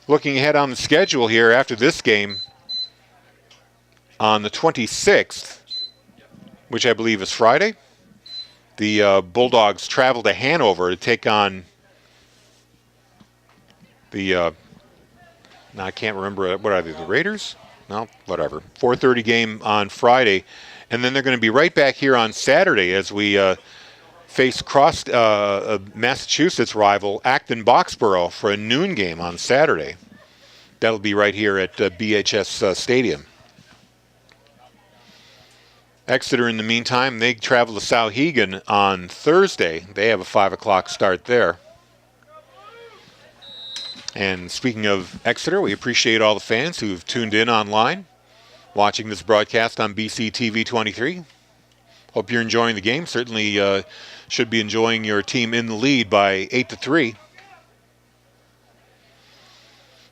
Looking ahead on the schedule here after this game, on the 26th, which I believe is Friday, the Bulldogs travel to Hanover to take on the, now I can't remember, what are they, the Raiders? No, whatever. 4:30 game on Friday. And then they're going to be right back here on Saturday as we face Massachusetts rival Acton-Boxborough for a noon game on Saturday. That'll be right here at BHS Stadium. Exeter, in the meantime, they travel to Souhegan on Thursday. They have a 5 o'clock start there. And speaking of Exeter, we appreciate all the fans who've tuned in online, watching this broadcast on BC TV 23. Hope you're enjoying the game. Certainly should be enjoying your team in the lead by 8-3.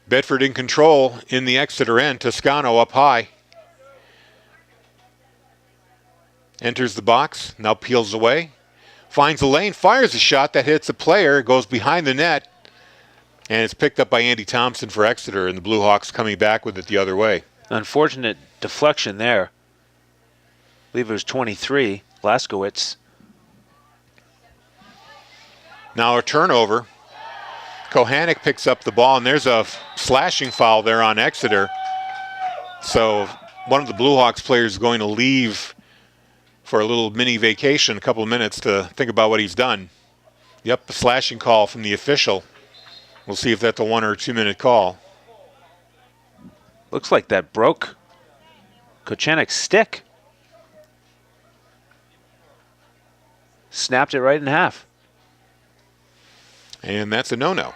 Bedford in control in the Exeter end. Toscano up high. Enters the box, now peels away. Finds a lane, fires a shot that hits a player, goes behind the net, and it's picked up by Andy Thompson for Exeter, and the Blue Hawks coming back with it the other way. Unfortunate deflection there. I believe it was 23, Laskowitz. Now a turnover. Kohanek picks up the ball, and there's a slashing foul there on Exeter. So one of the Blue Hawks players is going to leave for a little mini vacation, a couple of minutes to think about what he's done. Yep, the slashing call from the official. We'll see if that's a 1 or 2 minute call. Looks like that broke Kochanek's stick. Snapped it right in half. And that's a no-no.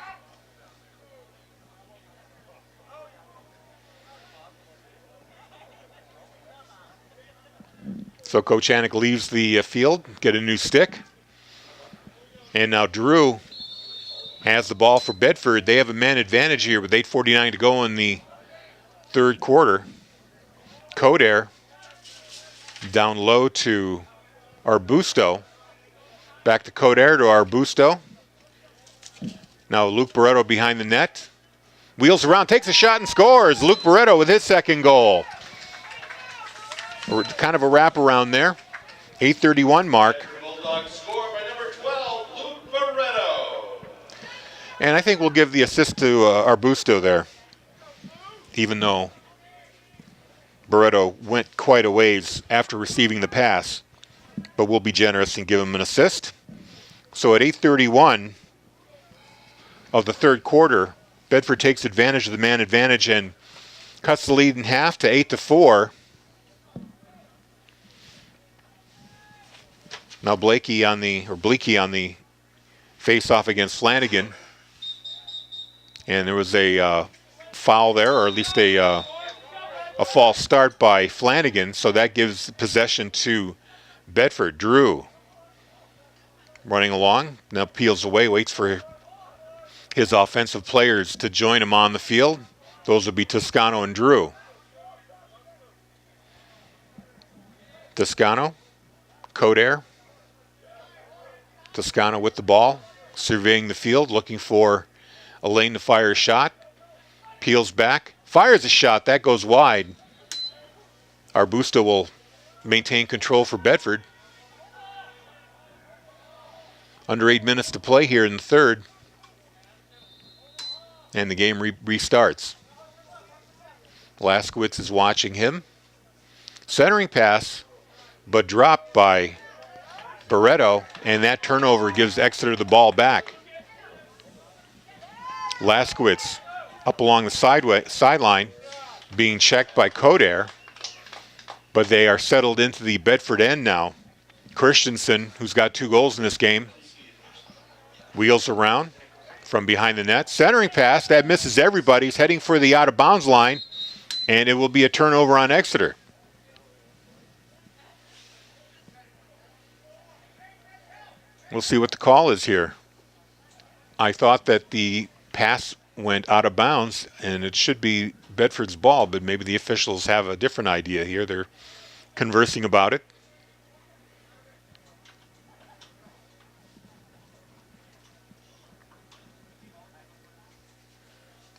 So Kochanek leaves the field, get a new stick. And now Drew has the ball for Bedford. They have a man advantage here with 8:49 to go in the third quarter. Codair down low to Arbusto. Back to Codair to Arbusto. Now Luke Barreto behind the net. Wheels around, takes a shot and scores. Luke Barreto with his second goal. Kind of a wraparound there. 8:31 mark. Bulldog score by number 12, Luke Barreto. And I think we'll give the assist to Arbusto there, even though Barreto went quite a ways after receiving the pass. But we'll be generous and give him an assist. So at 8:31 of the third quarter, Bedford takes advantage of the man advantage and cuts the lead in half to 8-4. Now Bleaky on the face-off against Flanagan. And there was a foul there, or at least a false start by Flanagan, so that gives possession to Bedford. Drew running along, now peels away, waits for his offensive players to join him on the field. Those would be Toscano and Drew. Toscano, Codair. Toscano with the ball, surveying the field, looking for a lane to fire a shot. Peels back, fires a shot, that goes wide. Arbusto will maintain control for Bedford. Under 8 minutes to play here in the third. And the game restarts. Laskowitz is watching him. Centering pass, but dropped by Barreto, and that turnover gives Exeter the ball back. Laskowitz up along the sideline, being checked by Codair, but they are settled into the Bedford end now. Christensen, who's got 2 goals in this game, wheels around from behind the net. Centering pass, that misses everybody. He's heading for the out-of-bounds line, and it will be a turnover on Exeter. We'll see what the call is here. I thought that the pass went out of bounds, and it should be Bedford's ball, but maybe the officials have a different idea here. They're conversing about it.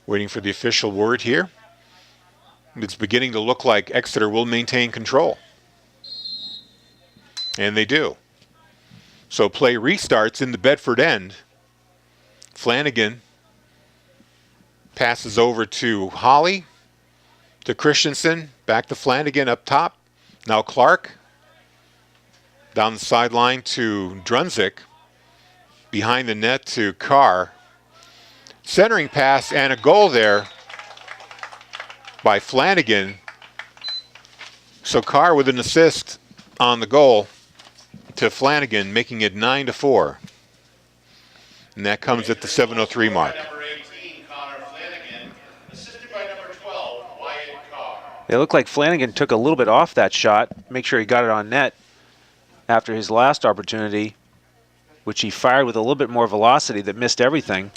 Waiting for the official word here. It's beginning to look like Exeter will maintain control. And they do. So play restarts in the Bedford end. Flanagan passes over to Holly, to Christensen, back to Flanagan up top. Now Clark, down the sideline to Drunzik, behind the net to Carr. Centering pass and a goal there by Flanagan. So Carr with an assist on the goal to Flanagan, making it 9-4. And that comes at the 7:03 mark. Number 18, Connor Flanagan, assisted by number 12, Wyatt Carr. It looked like Flanagan took a little bit off that shot, make sure he got it on net after his last opportunity, which he fired with a little bit more velocity that missed everything.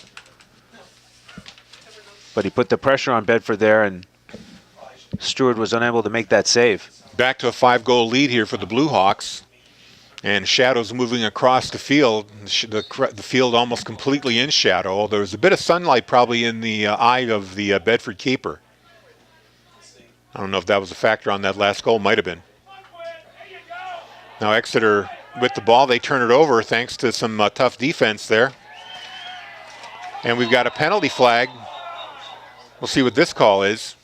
But he put the pressure on Bedford there, and Stewart was unable to make that save. Back to a 5-goal lead here for the Blue Hawks. And shadows moving across the field. The field almost completely in shadow. Although there's a bit of sunlight probably in the eye of the Bedford keeper. I don't know if that was a factor on that last goal. Might have been. Now Exeter with the ball. They turn it over thanks to some tough defense there. And we've got a penalty flag. We'll see what this call is.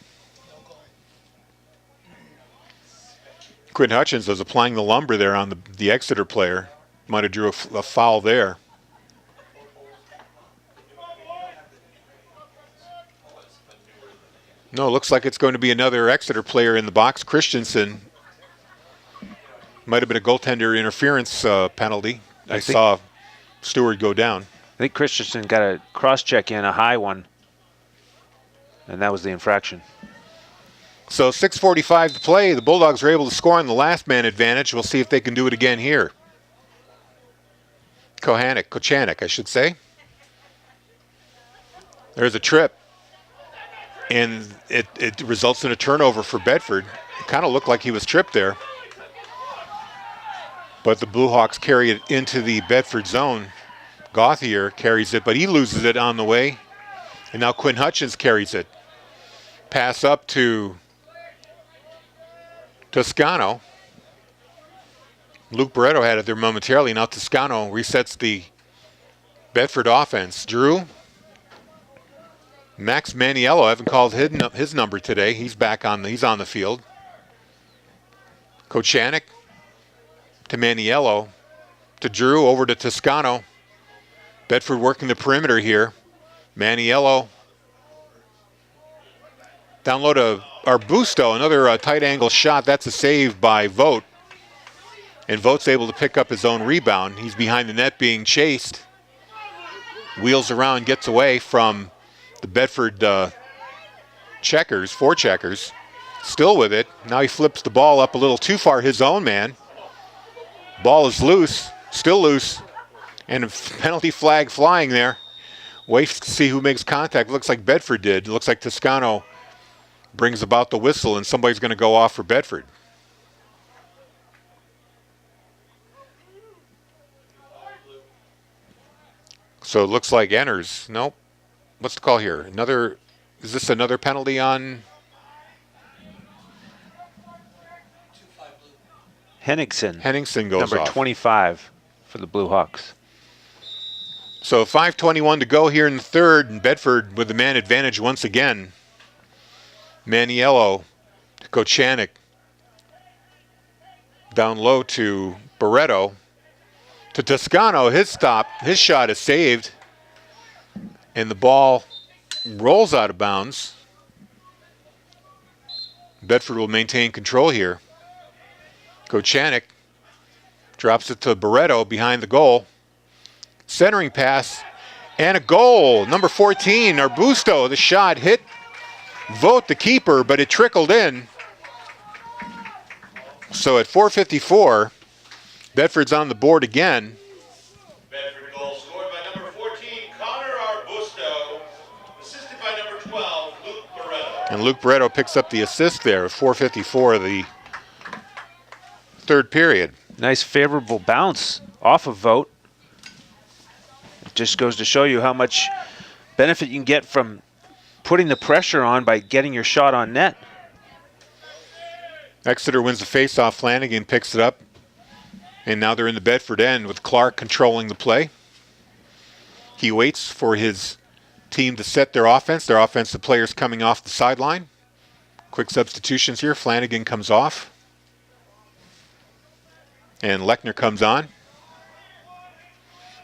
Quinn Hutchins was applying the lumber there on the Exeter player. Might have drew a foul there. No, it looks like it's going to be another Exeter player in the box. Christensen. Might have been a goaltender interference penalty. I saw Stewart go down. I think Christensen got a cross-check in, a high one, and that was the infraction. So 6:45 to play. The Bulldogs are able to score on the last man advantage. We'll see if they can do it again here. Kochanek, I should say. There's a trip, and it results in a turnover for Bedford. kind of looked like he was tripped there. But the Blue Hawks carry it into the Bedford zone. Gauthier carries it, but he loses it on the way. And now Quinn Hutchins carries it. Pass up to Toscano. Luke Barreto had it there momentarily. Now Toscano resets the Bedford offense. Drew. Max Maniello, I haven't called his number today. He's back he's on the field. Kochanek to Maniello, to Drew, over to Toscano. Bedford working the perimeter here. Maniello. Down low to Arbusto, another tight angle shot. That's a save by Vogt. And Vogt's able to pick up his own rebound. He's behind the net being chased. Wheels around, gets away from the Bedford forecheckers. Still with it. Now he flips the ball up a little too far, his own man. Ball is loose, still loose. And a penalty flag flying there. Waits to see who makes contact. Looks like Bedford did. Looks like Toscano brings about the whistle, and somebody's going to go off for Bedford. So it looks like enters. Nope. What's the call here? Is this another penalty on? Henningsen goes number off. 25 for the Blue Hawks. So 5:21 to go here in the third, and Bedford with the man advantage once again. Maniello to Kochanek. Down low to Barreto. To Toscano, his shot is saved. And the ball rolls out of bounds. Bedford will maintain control here. Kochanek drops it to Barreto behind the goal. Centering pass and a goal. Number 14, Arbusto. The shot hit Vogt, the keeper, but it trickled in. So at 4:54, Bedford's on the board again. Bedford goal scored by number 14, Connor Arbusto, assisted by number 12, Luke Barreto. And Luke Barreto picks up the assist there at 4:54 of the third period. Nice favorable bounce off of Vogt. It just goes to show you how much benefit you can get from putting the pressure on by getting your shot on net. Exeter wins the faceoff. Flanagan picks it up. And now they're in the Bedford end with Clark controlling the play. He waits for his team to set their offense. Their offensive players coming off the sideline. Quick substitutions here. Flanagan comes off. And Lechner comes on.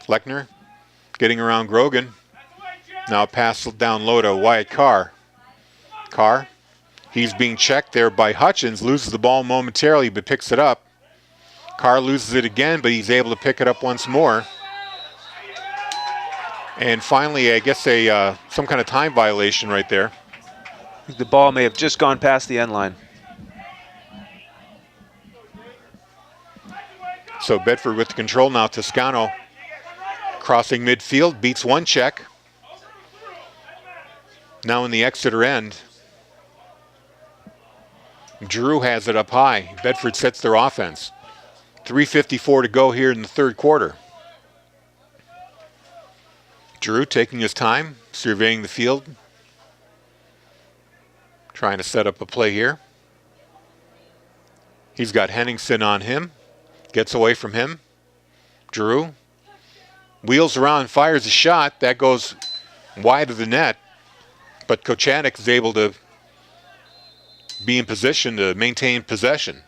Lechner getting around Grogan. Now a pass down low to Wyatt Carr. Carr, he's being checked there by Hutchins. Loses the ball momentarily, but picks it up. Carr loses it again, but he's able to pick it up once more. And finally, I guess some kind of time violation right there. The ball may have just gone past the end line. So Bedford with the control now. Toscano crossing midfield, beats one check. Now in the Exeter end. Drew has it up high. Bedford sets their offense. 3:54 to go here in the third quarter. Drew taking his time, surveying the field. Trying to set up a play here. He's got Henningsen on him. Gets away from him. Drew wheels around, fires a shot. That goes wide of the net. But Kochanek is able to be in position to maintain possession.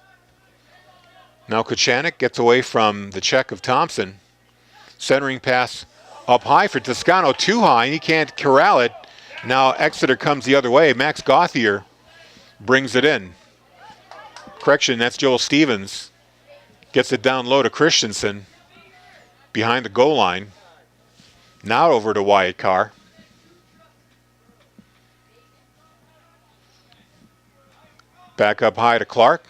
Now Kochanek gets away from the check of Thompson. Centering pass up high for Toscano. Too high, and he can't corral it. Now Exeter comes the other way. Max Gauthier brings it in. Correction, that's Joel Stevens. Gets it down low to Christensen behind the goal line. Now over to Wyatt Carr. Back up high to Clark.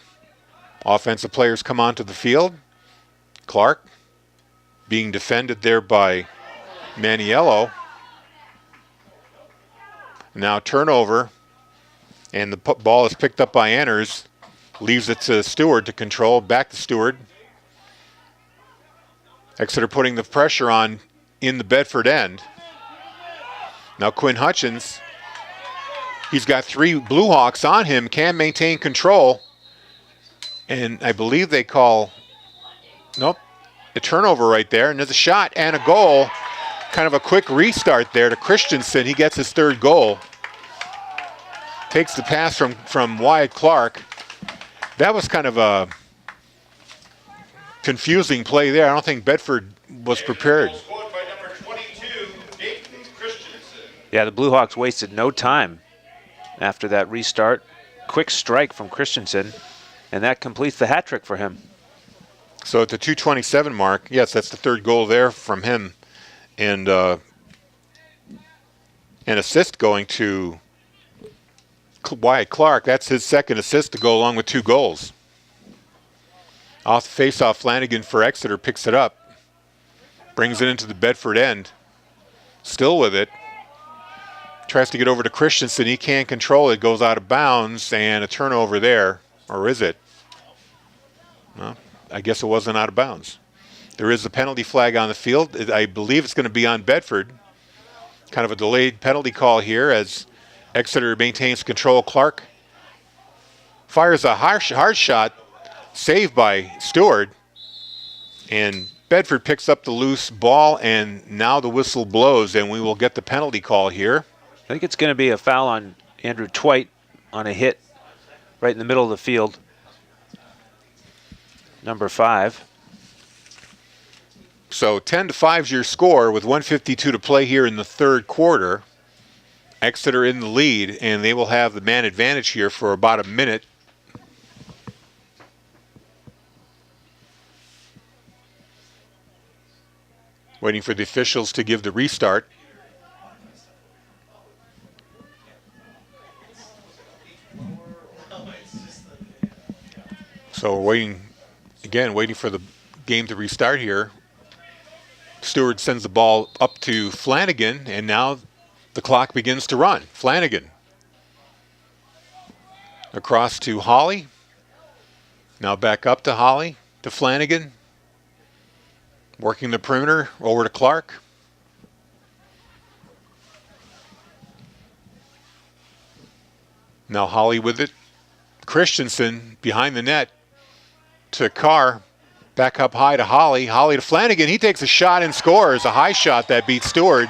Offensive players come onto the field. Clark being defended there by Maniello. Now turnover, and the ball is picked up by Anners. Leaves it to Stewart to control. Back to Stewart. Exeter putting the pressure on in the Bedford end. Now Quinn Hutchins, he's got 3 Blue Hawks on him, can maintain control. And I believe they call, nope, a turnover right there. And there's a shot and a goal. Kind of a quick restart there to Christensen. He gets his 3rd goal. Takes the pass from Wyatt Clark. That was kind of a confusing play there. I don't think Bedford was prepared. Scored by number 22, Dayton Christensen. Yeah, the Blue Hawks wasted no time after that restart. Quick strike from Christensen, and that completes the hat trick for him. So at the 2:27 mark, yes, that's the 3rd goal there from him. And an assist going to Wyatt Clark. That's his 2nd assist to go along with 2 goals. Off the face-off, Flanagan for Exeter picks it up. Brings it into the Bedford end. Still with it. Tries to get over to Christensen. He can't control it. Goes out of bounds, and a turnover there. Or is it? Well, I guess it wasn't out of bounds. There is a penalty flag on the field. I believe it's going to be on Bedford. Kind of a delayed penalty call here as Exeter maintains control. Clark fires a hard shot, saved by Stewart. And Bedford picks up the loose ball, and now the whistle blows, and we will get the penalty call here. I think it's going to be a foul on Andrew Twite on a hit right in the middle of the field. Number 5. So 10-5 is your score with 1:52 to play here in the 3rd quarter. Exeter in the lead, and they will have the man advantage here for about a minute. Waiting for the officials to give the restart. So we're waiting for the game to restart here. Stewart sends the ball up to Flanagan, and now the clock begins to run. Flanagan. Across to Hawley. Now back up to Hawley, to Flanagan. Working the perimeter, over to Clark. Now Hawley with it. Christensen behind the net to Carr. Back up high to Hawley. Hawley to Flanagan. He takes a shot and scores. A high shot that beats Stewart.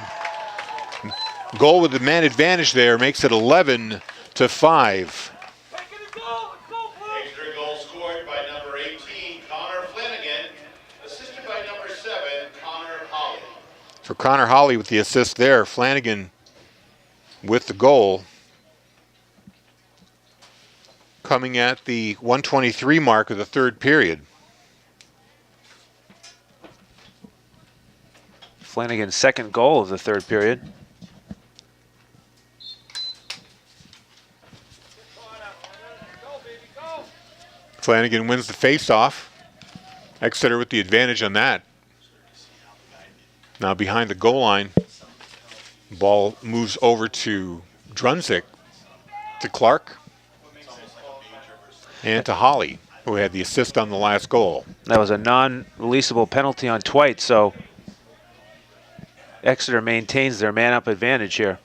Goal with the man advantage there makes it 11-5. Extra goal scored by number 18, Connor Flanagan. Assisted by number 7, Connor Hawley. So Connor Hawley with the assist there. Flanagan with the goal. Coming at the 1:23 mark of the 3rd period. Flanagan's 2nd goal of the 3rd period. Flanagan wins the face-off. Exeter with the advantage on that. Now behind the goal line, ball moves over to Drunzik, to Clark, and to Hawley, who had the assist on the last goal. That was a non-releasable penalty on Twite, so Exeter maintains their man-up advantage here.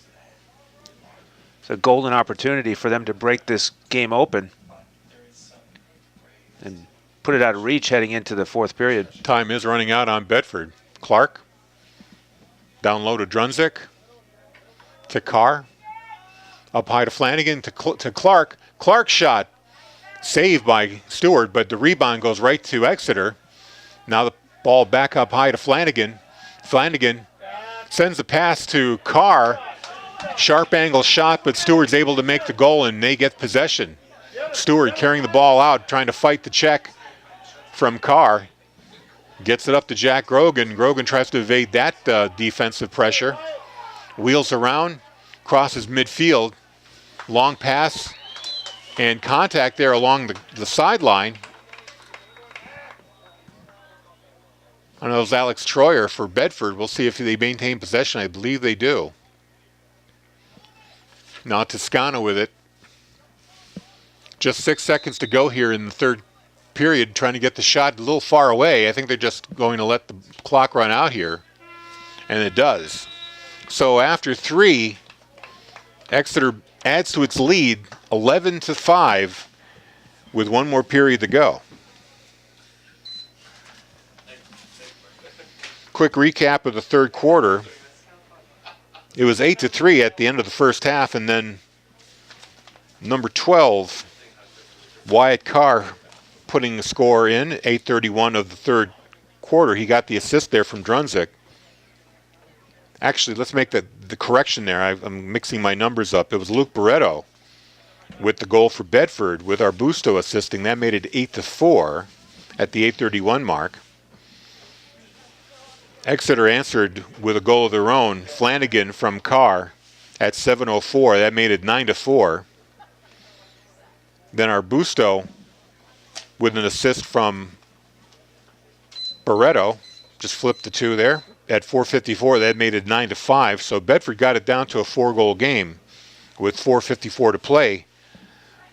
It's a golden opportunity for them to break this game open and put it out of reach heading into the 4th period. Time is running out on Bedford. Clark, down low to Drunzik, to Carr, up high to Flanagan, to Clark. Clark shot, saved by Stewart, but the rebound goes right to Exeter. Now the ball back up high to Flanagan. Flanagan sends the pass to Carr. Sharp angle shot, but Stewart's able to make the goal, and they get possession. Stewart carrying the ball out, trying to fight the check from Carr. Gets it up to Jack Grogan. Grogan tries to evade that defensive pressure. Wheels around, crosses midfield. Long pass and contact there along the sideline. I know it was Alex Troyer for Bedford. We'll see if they maintain possession. I believe they do. Now Toscano with it. Just 6 seconds to go here in the third period, trying to get the shot a little far away. I think they're just going to let the clock run out here, and it does. So after 3, Exeter adds to its lead 11-5 with 1 more period to go. Quick recap of the third quarter. It was 8-3 at the end of the first half, and then number 12, Wyatt Carr, putting the score in, 8:31 of the third quarter. He got the assist there from Drunzik. Actually, let's make the correction there. I'm mixing my numbers up. It was Luke Barreto with the goal for Bedford, with Arbusto assisting. That made it 8-4 at the 8:31 mark. Exeter answered with a goal of their own. Flanagan from Carr at 7:04. That made it 9-4. Then Arbusto with an assist from Barreto. Just flipped the 2 there. At 4:54, that made it 9-5. So Bedford got it down to a 4-goal game with 4:54 to play.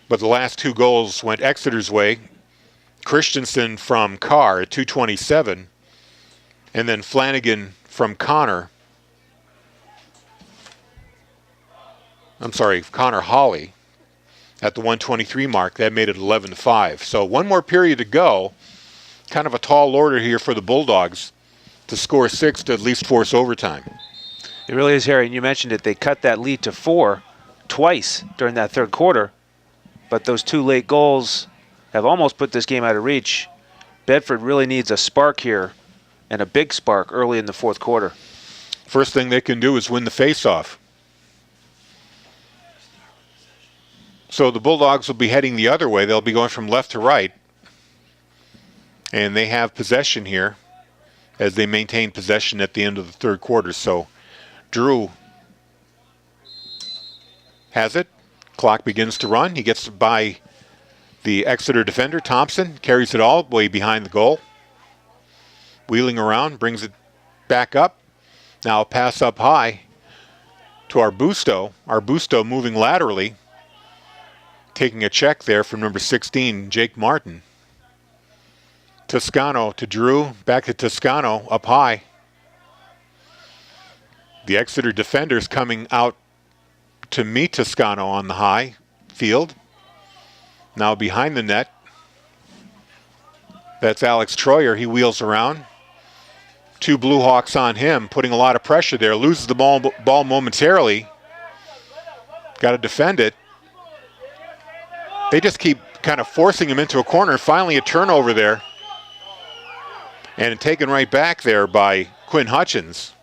But the last 2 goals went Exeter's way. Christensen from Carr at 2:27. And then Flanagan from Connor. Connor Hawley at the 1:23 mark. That made it 11-5. So 1 more period to go. Kind of a tall order here for the Bulldogs to score 6 to at least force overtime. It really is, Harry, and you mentioned it. They cut that lead to 4 twice during that third quarter, but those 2 late goals have almost put this game out of reach. Bedford really needs a spark here, and a big spark early in the fourth quarter. First thing they can do is win the faceoff. So the Bulldogs will be heading the other way. They'll be going from left to right, and they have possession here as they maintain possession at the end of the third quarter. So Drew has it. Clock begins to run. He gets by the Exeter defender, Thompson, carries it all the way behind the goal. Wheeling around, brings it back up. Now a pass up high to Arbusto. Arbusto moving laterally, taking a check there from number 16, Jake Martin. Toscano to Drew, back to Toscano, up high. The Exeter defenders coming out to meet Toscano on the high field. Now behind the net, that's Alex Troyer. He wheels around. 2 Blue Hawks on him, putting a lot of pressure there. Loses the ball momentarily. Got to defend it. They just keep kind of forcing him into a corner. Finally a turnover there. And taken right back there by Quinn Hutchins.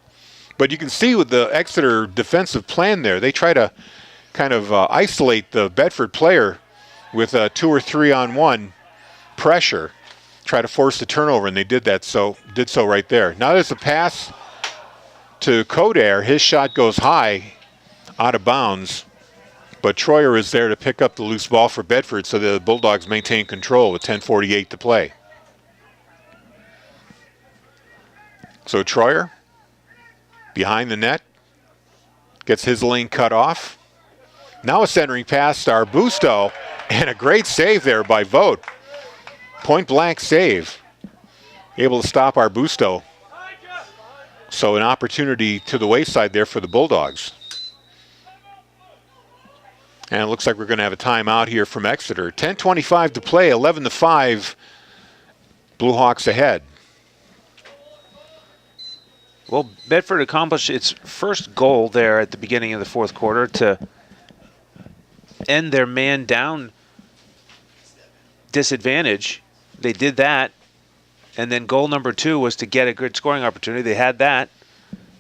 But you can see with the Exeter defensive plan there, they try to kind of isolate the Bedford player with 2 or 3 on 1 pressure. Try to force the turnover, and they did so right there. Now there's a pass to Codair. His shot goes high, out of bounds. But Troyer is there to pick up the loose ball for Bedford, so the Bulldogs maintain control with 10:48 to play. So Troyer, behind the net, gets his lane cut off. Now a centering pass to Arbusto, and a great save there by Vogt. Point blank save. Able to stop Arbusto. So an opportunity to the wayside there for the Bulldogs. And it looks like we're going to have a timeout here from Exeter. 10:25 to play, 11-5. Blue Hawks ahead. Well, Bedford accomplished its first goal there at the beginning of the fourth quarter to end their man down disadvantage. They did that, and then goal number 2 was to get a good scoring opportunity. They had that,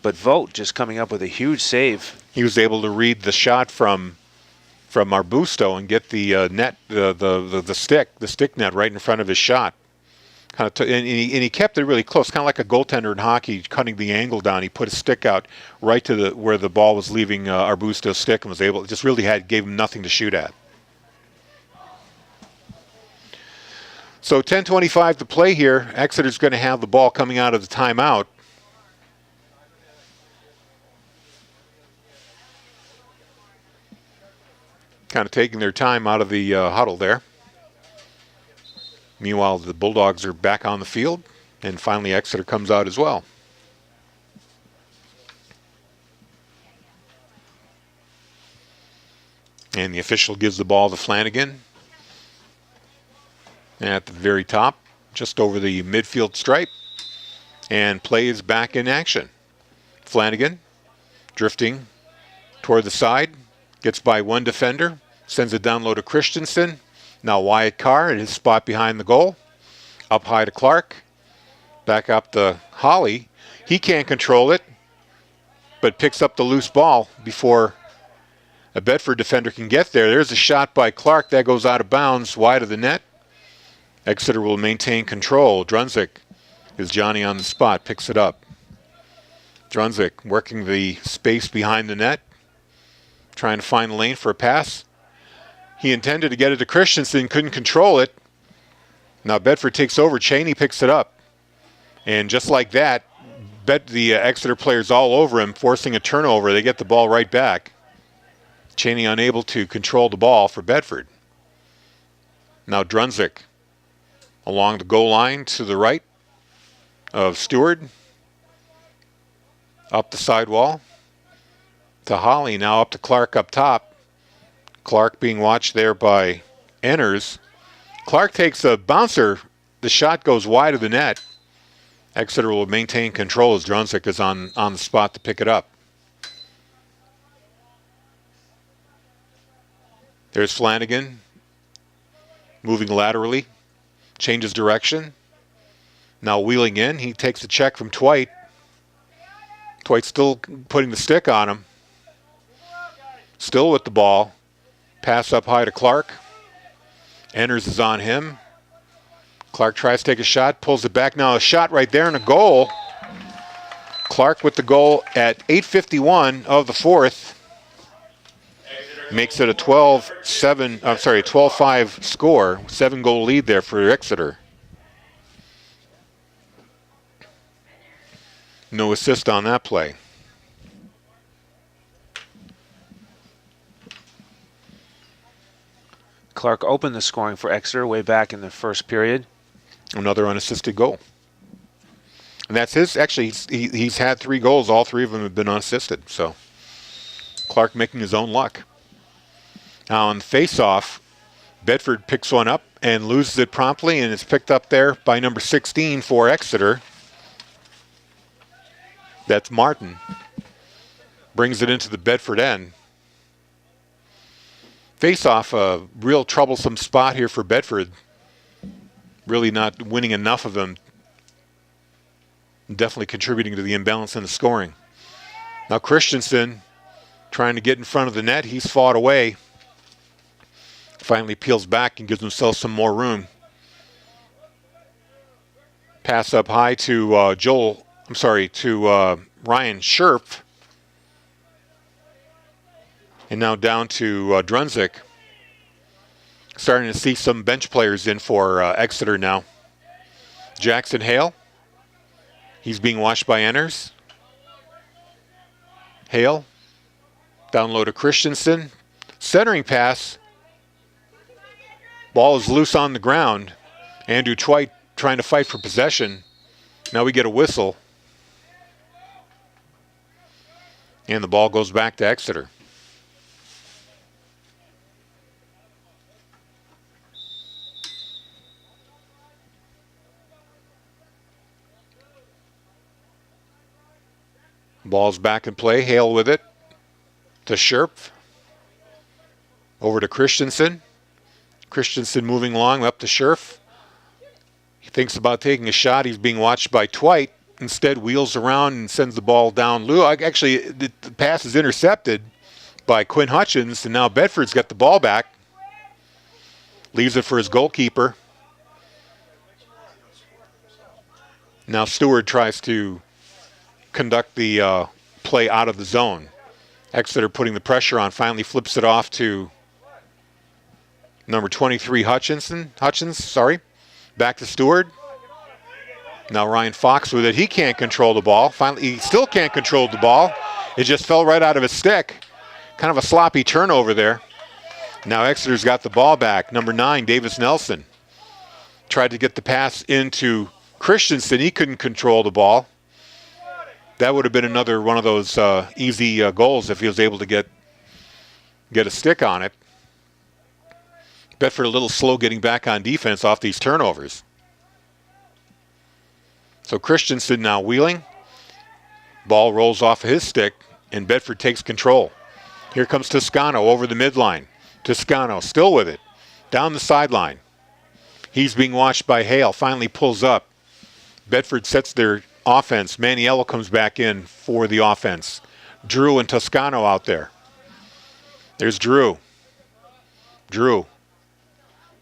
but Vogt just coming up with a huge save. He was able to read the shot from Arbusto and get the net, the stick net right in front of his shot. And he kept it really close, kind of like a goaltender in hockey, cutting the angle down. He put his stick out right to where the ball was leaving Arbusto's stick, and was able, just really gave him nothing to shoot at. So 10:25 to play here. Exeter's going to have the ball coming out of the timeout. kind of taking their time out of the huddle there. Meanwhile, the Bulldogs are back on the field, and finally Exeter comes out as well. And the official gives the ball to Flanagan. And at the very top, just over the midfield stripe, and play is back in action. Flanagan drifting toward the side, gets by one defender, sends it down low to Christensen. Now Wyatt Carr at his spot behind the goal. Up high to Clark. Back up to Holly. He can't control it, but picks up the loose ball before a Bedford defender can get there. There's a shot by Clark that goes out of bounds wide of the net. Exeter will maintain control. Drunzik is Johnny on the spot, picks it up. Drunzik working the space behind the net, trying to find the lane for a pass. He intended to get it to Christensen, couldn't control it. Now Bedford takes over, Cheney picks it up. And just like that, the Exeter players all over him, forcing a turnover. They get the ball right back. Cheney unable to control the ball for Bedford. Now Drunzik along the goal line to the right of Stewart. Up the sidewall to Holly, now up to Clark up top. Clark being watched there by Enners. Clark takes a bouncer. The shot goes wide of the net. Exeter will maintain control as Drunzik is on the spot to pick it up. There's Flanagan moving laterally, changes direction. Now wheeling in, he takes a check from Twite. Twite's still putting the stick on him. Still with the ball. Pass up high to Clark. Enners is on him. Clark tries to take a shot, pulls it back. Now a shot right there and a goal. Clark with the goal at 8:51 of the fourth. Makes it a 12-5 score. 7-goal lead there for Exeter. No assist on that play. Clark opened the scoring for Exeter way back in the first period. Another unassisted goal. And that's his, actually, he's had 3 goals. All 3 of them have been unassisted. So Clark making his own luck. Now on the face-off, Bedford picks one up and loses it promptly, and it's picked up there by number 16 for Exeter. That's Martin. Brings it into the Bedford end. Face-off, a real troublesome spot here for Bedford. Really not winning enough of them. Definitely contributing to the imbalance in the scoring. Now Christensen trying to get in front of the net. He's fought away. Finally peels back and gives himself some more room. Pass up high to Ryan Scherf. And now down to Drunzik. Starting to see some bench players in for Exeter now. Jackson Hale. He's being watched by Enners. Hale. Down low to Christensen. Centering pass. Ball is loose on the ground. Andrew Twite trying to fight for possession. Now we get a whistle. And the ball goes back to Exeter. Ball's back in play. Hale with it. To Scherf. Over to Christensen. Christensen moving along up to Scherf. He thinks about taking a shot. He's being watched by Twite. Instead wheels around and sends the ball down low. Actually, the pass is intercepted by Quinn Hutchins, and now Bedford's got the ball back. Leaves it for his goalkeeper. Now Stewart tries to conduct the play out of the zone. Exeter putting the pressure on, finally flips it off to number 23 Hutchins. Back to Stewart. Now Ryan Fox with it. He can't control the ball. Finally, he still can't control the ball. It just fell right out of his stick. Kind of a sloppy turnover there. Now Exeter's got the ball back. Number 9, Davis Nelson. Tried to get the pass into Christensen. He couldn't control the ball. That would have been another one of those easy goals if he was able to get a stick on it. Bedford a little slow getting back on defense off these turnovers. So Christensen now wheeling. Ball rolls off of his stick, and Bedford takes control. Here comes Toscano over the midline. Toscano still with it. Down the sideline. He's being watched by Hale. Finally pulls up. Bedford sets their offense. Maniello comes back in for the offense. Drew and Toscano out there. There's Drew. Drew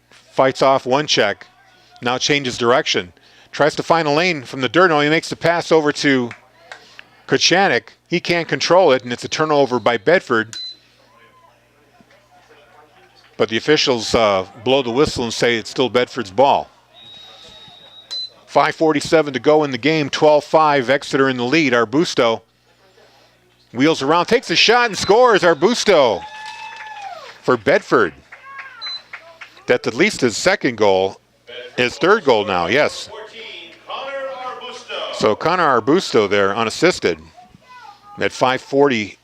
fights off one check. Now changes direction. Tries to find a lane from the dirt. No, he makes the pass over to Kuchanik. He can't control it, and it's a turnover by Bedford. But the officials blow the whistle and say it's still Bedford's ball. 5:47 to go in the game. 12-5. Exeter in the lead. Arbusto wheels around, takes a shot, and scores. Arbusto for Bedford. That's at least his second goal. His third goal now, yes. 14, Connor Arbusto. So Connor Arbusto there, unassisted. At 5:40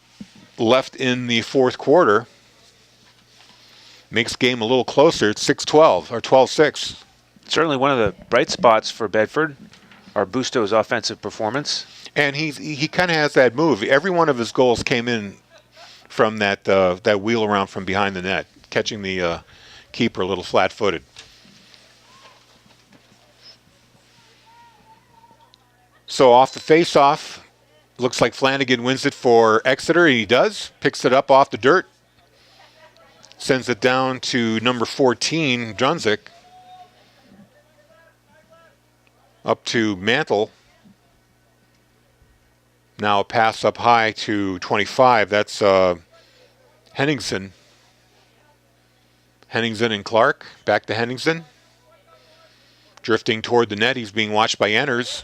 left in the fourth quarter. Makes game a little closer. It's 6-12, or 12-6. Certainly one of the bright spots for Bedford, Arbusto's offensive performance. And he kind of has that move. Every one of his goals came in from that wheel around from behind the net, catching the keeper a little flat-footed. So off the face-off, looks like Flanagan wins it for Exeter, and he does. Picks it up off the dirt. Sends it down to number 14, Drunzik. Up to Mantle. Now a pass up high to 25. That's Henningsen. Henningsen and Clark. Back to Henningsen. Drifting toward the net. He's being watched by Enners.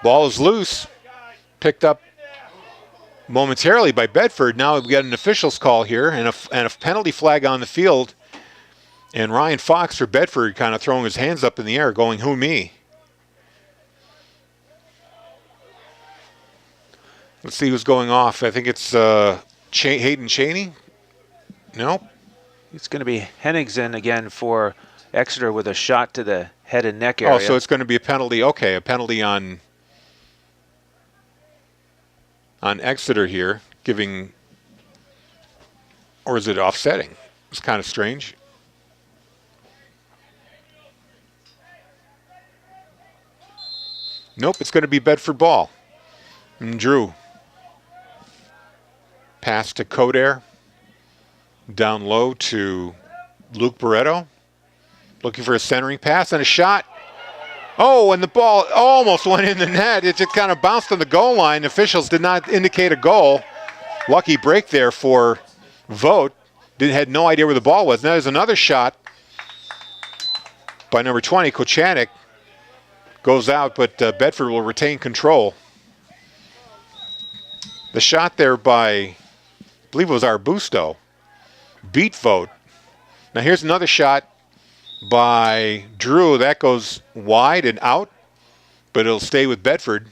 Ball is loose. Picked up momentarily by Bedford. Now we've got an official's call here and a penalty flag on the field. And Ryan Fox for Bedford kind of throwing his hands up in the air going, who me? Let's see who's going off. I think it's Hayden Cheney. Nope. It's going to be Henningsen again for Exeter with a shot to the head and neck area. Oh, so it's going to be a penalty. Okay, a penalty on Exeter here, giving, or is it offsetting? It's kind of strange. Nope, it's going to be Bedford ball. And Drew. Pass to Coder. Down low to Luke Barreto. Looking for a centering pass and a shot. Oh, and the ball almost went in the net. It just kind of bounced on the goal line. Officials did not indicate a goal. Lucky break there for Vogt. Had no idea where the ball was. Now there's another shot by number 20, Kuchanik. Goes out, but Bedford will retain control. The shot there by, I believe it was Arbusto, beat Vogt. Now here's another shot by Drew. That goes wide and out, but it'll stay with Bedford.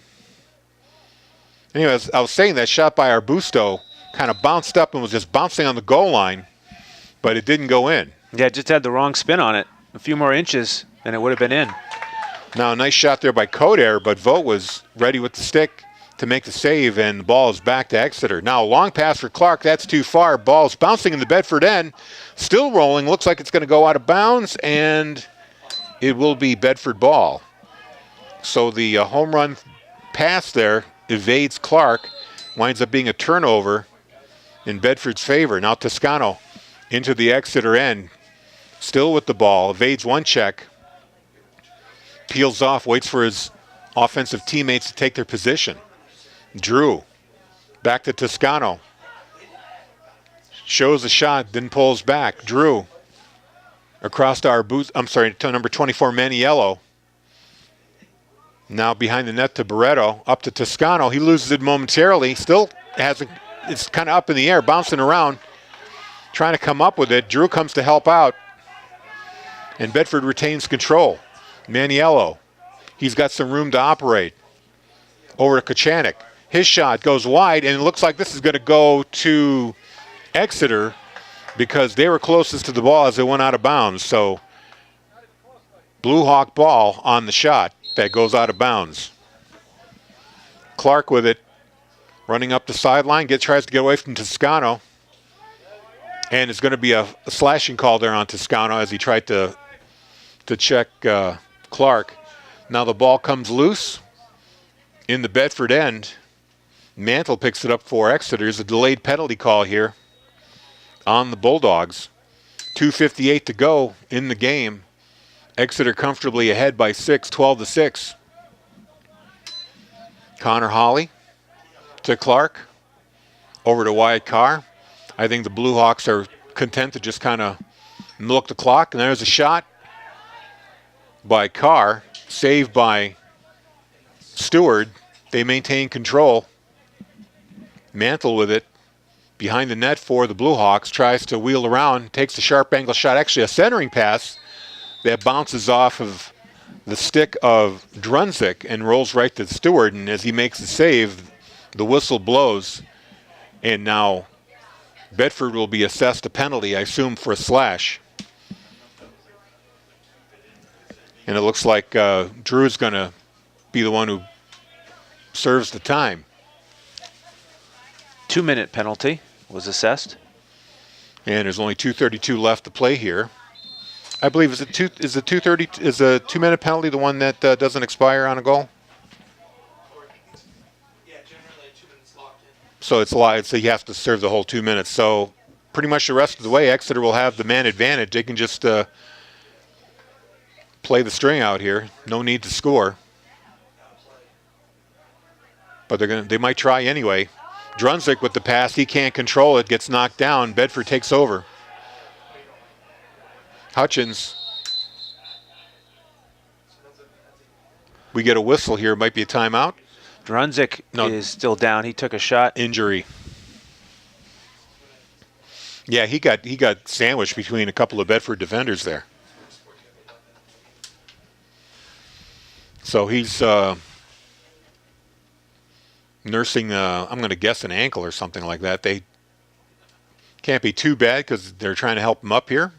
Anyways, I was saying that shot by Arbusto kind of bounced up and was just bouncing on the goal line, but it didn't go in. Yeah, it just had the wrong spin on it. A few more inches and it would have been in. Now a nice shot there by Coder, but Vogt was ready with the stick to make the save, and the ball is back to Exeter. Now a long pass for Clark. That's too far. Ball's bouncing in the Bedford end. Still rolling. Looks like it's going to go out of bounds, and it will be Bedford ball. So the home run pass there evades Clark. Winds up being a turnover in Bedford's favor. Now Toscano into the Exeter end. Still with the ball. Evades one check. Peels off. Waits for his offensive teammates to take their position. Drew, back to Toscano. Shows a shot, then pulls back. Drew, across to to number 24, Maniello. Now behind the net to Barreto, up to Toscano. He loses it momentarily. Still has it's kind of up in the air, bouncing around, trying to come up with it. Drew comes to help out, and Bedford retains control. Maniello, he's got some room to operate. Over to Kachanik. His shot goes wide, and it looks like this is going to go to Exeter because they were closest to the ball as it went out of bounds. So Blue Hawk ball on the shot that goes out of bounds. Clark with it, running up the sideline, tries to get away from Toscano. And it's going to be a slashing call there on Toscano as he tried to check Clark. Now the ball comes loose in the Bedford end. Mantle picks it up for Exeter. There's a delayed penalty call here on the Bulldogs. 2:58 to go in the game. Exeter comfortably ahead by 6, 12-6. Connor Hawley to Clark. Over to Wyatt Carr. I think the Blue Hawks are content to just kind of milk the clock. And there's a shot by Carr, saved by Stewart. They maintain control. Mantle with it behind the net for the Blue Hawks. Tries to wheel around, takes a sharp angle shot. Actually a centering pass that bounces off of the stick of Drunzik and rolls right to Stewart. And as he makes the save, the whistle blows. And now Bedford will be assessed a penalty, I assume, for a slash. And it looks like Drew's going to be the one who serves the time. 2-minute penalty was assessed. And there's only 2:32 left to play here. I believe is a 2-minute penalty the one that doesn't expire on a goal? Yeah, generally 2 minutes locked in. So it's live, so you have to serve the whole 2 minutes. So pretty much the rest of the way, Exeter will have the man advantage. They can just play the string out here. No need to score. But they might try anyway. Drunzik with the pass, he can't control it, gets knocked down. Bedford takes over. Hutchins. We get a whistle here, might be a timeout. Drunzik is still down. He took a shot. Injury. Yeah, he got sandwiched between a couple of Bedford defenders there. So he's nursing, I'm going to guess, an ankle or something like that. They can't be too bad because they're trying to help him up here.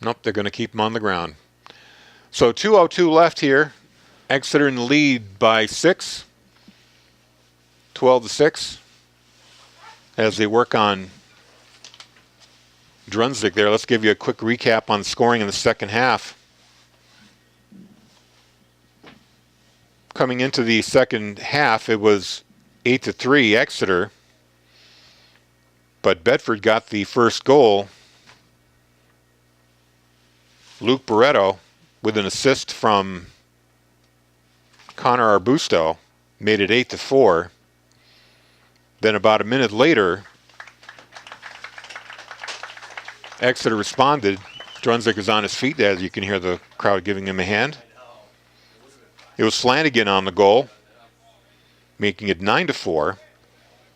Nope, they're going to keep him on the ground. So 2:02 left here. Exeter in the lead by 6. 12-6. As they work on Drunzik there. Let's give you a quick recap on scoring in the second half. Coming into the second half, it was 8-3 Exeter. But Bedford got the first goal. Luke Barreto, with an assist from Connor Arbusto, made it 8-4. Then about a minute later, Exeter responded. Drunzik is on his feet, as you can hear the crowd giving him a hand. It was Flanagan on the goal, making it 9-4.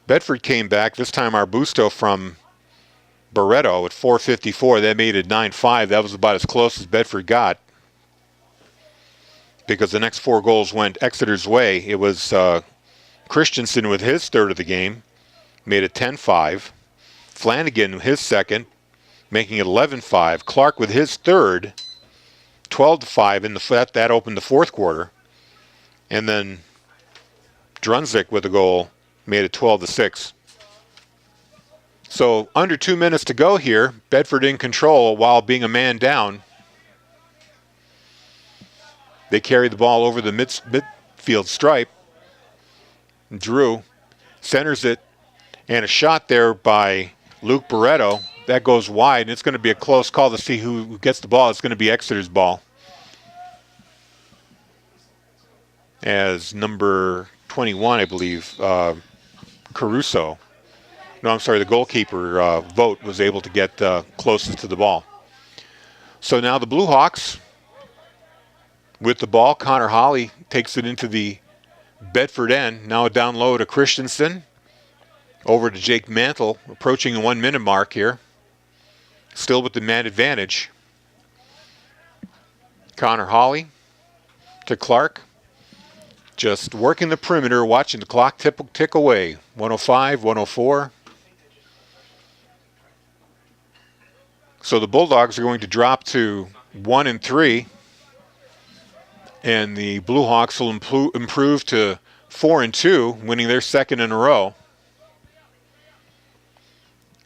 Bedford came back, this time Arbusto from Barreto at 4:54. That made it 9-5. That was about as close as Bedford got, because the next 4 goals went Exeter's way. It was Christensen with his third of the game, made it 10-5. Flanagan his second, making it 11-5. Clark with his third, 12-5. That opened the fourth quarter. And then Drunzik with a goal made it 12-6. So under 2 minutes to go here, Bedford in control while being a man down. They carry the ball over the midfield stripe. Drew centers it, and a shot there by Luke Barreto. That goes wide, and it's going to be a close call to see who gets the ball. It's going to be Exeter's ball, as number 21, I believe, Caruso. No, I'm sorry, the goalkeeper, Vogt, was able to get closest to the ball. So now the Blue Hawks with the ball. Connor Hawley takes it into the Bedford end. Now down low to Christensen. Over to Jake Mantle, approaching the 1 minute mark here. Still with the man advantage. Connor Hawley to Clark. Just working the perimeter, watching the clock tick away. 105, 104. So the Bulldogs are going to drop to 1-3. And the Blue Hawks will improve to 4-2, winning their second in a row.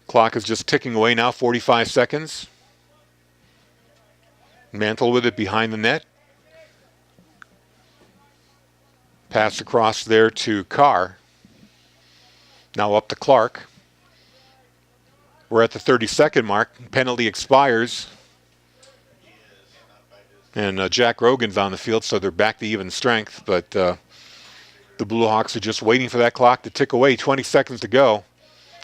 Clock is just ticking away now, 45 seconds. Mantle with it behind the net. Pass across there to Carr. Now up to Clark. We're at the 30-second mark. Penalty expires. And Jack Rogan's on the field, so they're back to even strength. But the Blue Hawks are just waiting for that clock to tick away. 20 seconds to go.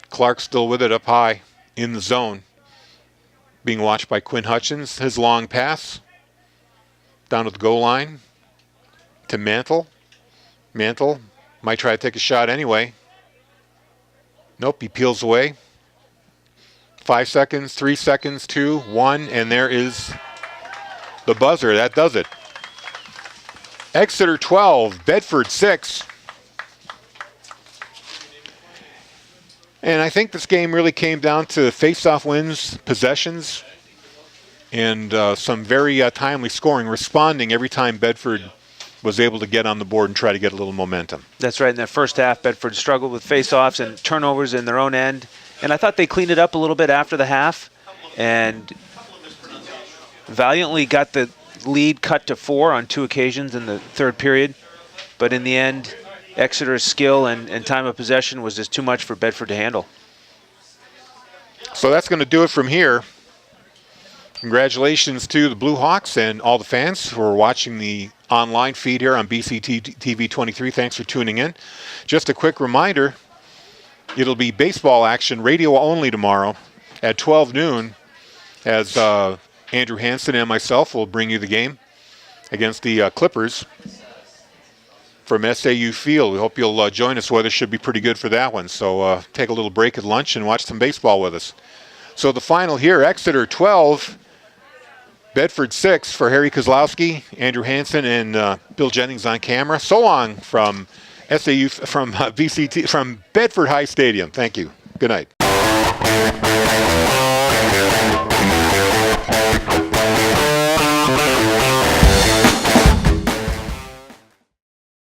Clark still with it up high in the zone. Being watched by Quinn Hutchins. His long pass down to the goal line to Mantle. Mantle might try to take a shot anyway. Nope, he peels away. 5 seconds, 3 seconds, 2, 1, and there is the buzzer. That does it. Exeter 12, Bedford 6. And I think this game really came down to face-off wins, possessions, and some very timely scoring, responding every time Bedford was able to get on the board and try to get a little momentum. That's right. In that first half, Bedford struggled with face-offs and turnovers in their own end. And I thought they cleaned it up a little bit after the half and valiantly got the lead cut to 4 on 2 occasions in the third period. But in the end, Exeter's skill and time of possession was just too much for Bedford to handle. So that's going to do it from here. Congratulations to the Blue Hawks and all the fans who are watching the online feed here on BCTV 23. Thanks for tuning in. Just a quick reminder, it'll be baseball action, radio only tomorrow at 12 noon as Andrew Hansen and myself will bring you the game against the Clippers from SAU Field. We hope you'll join us. Weather should be pretty good for that one. So take a little break at lunch and watch some baseball with us. So the final here, Exeter 12, Bedford 6 for Harry Kozlowski, Andrew Hansen, and Bill Jennings on camera. So long from SAU, from BCT, from Bedford High Stadium. Thank you. Good night.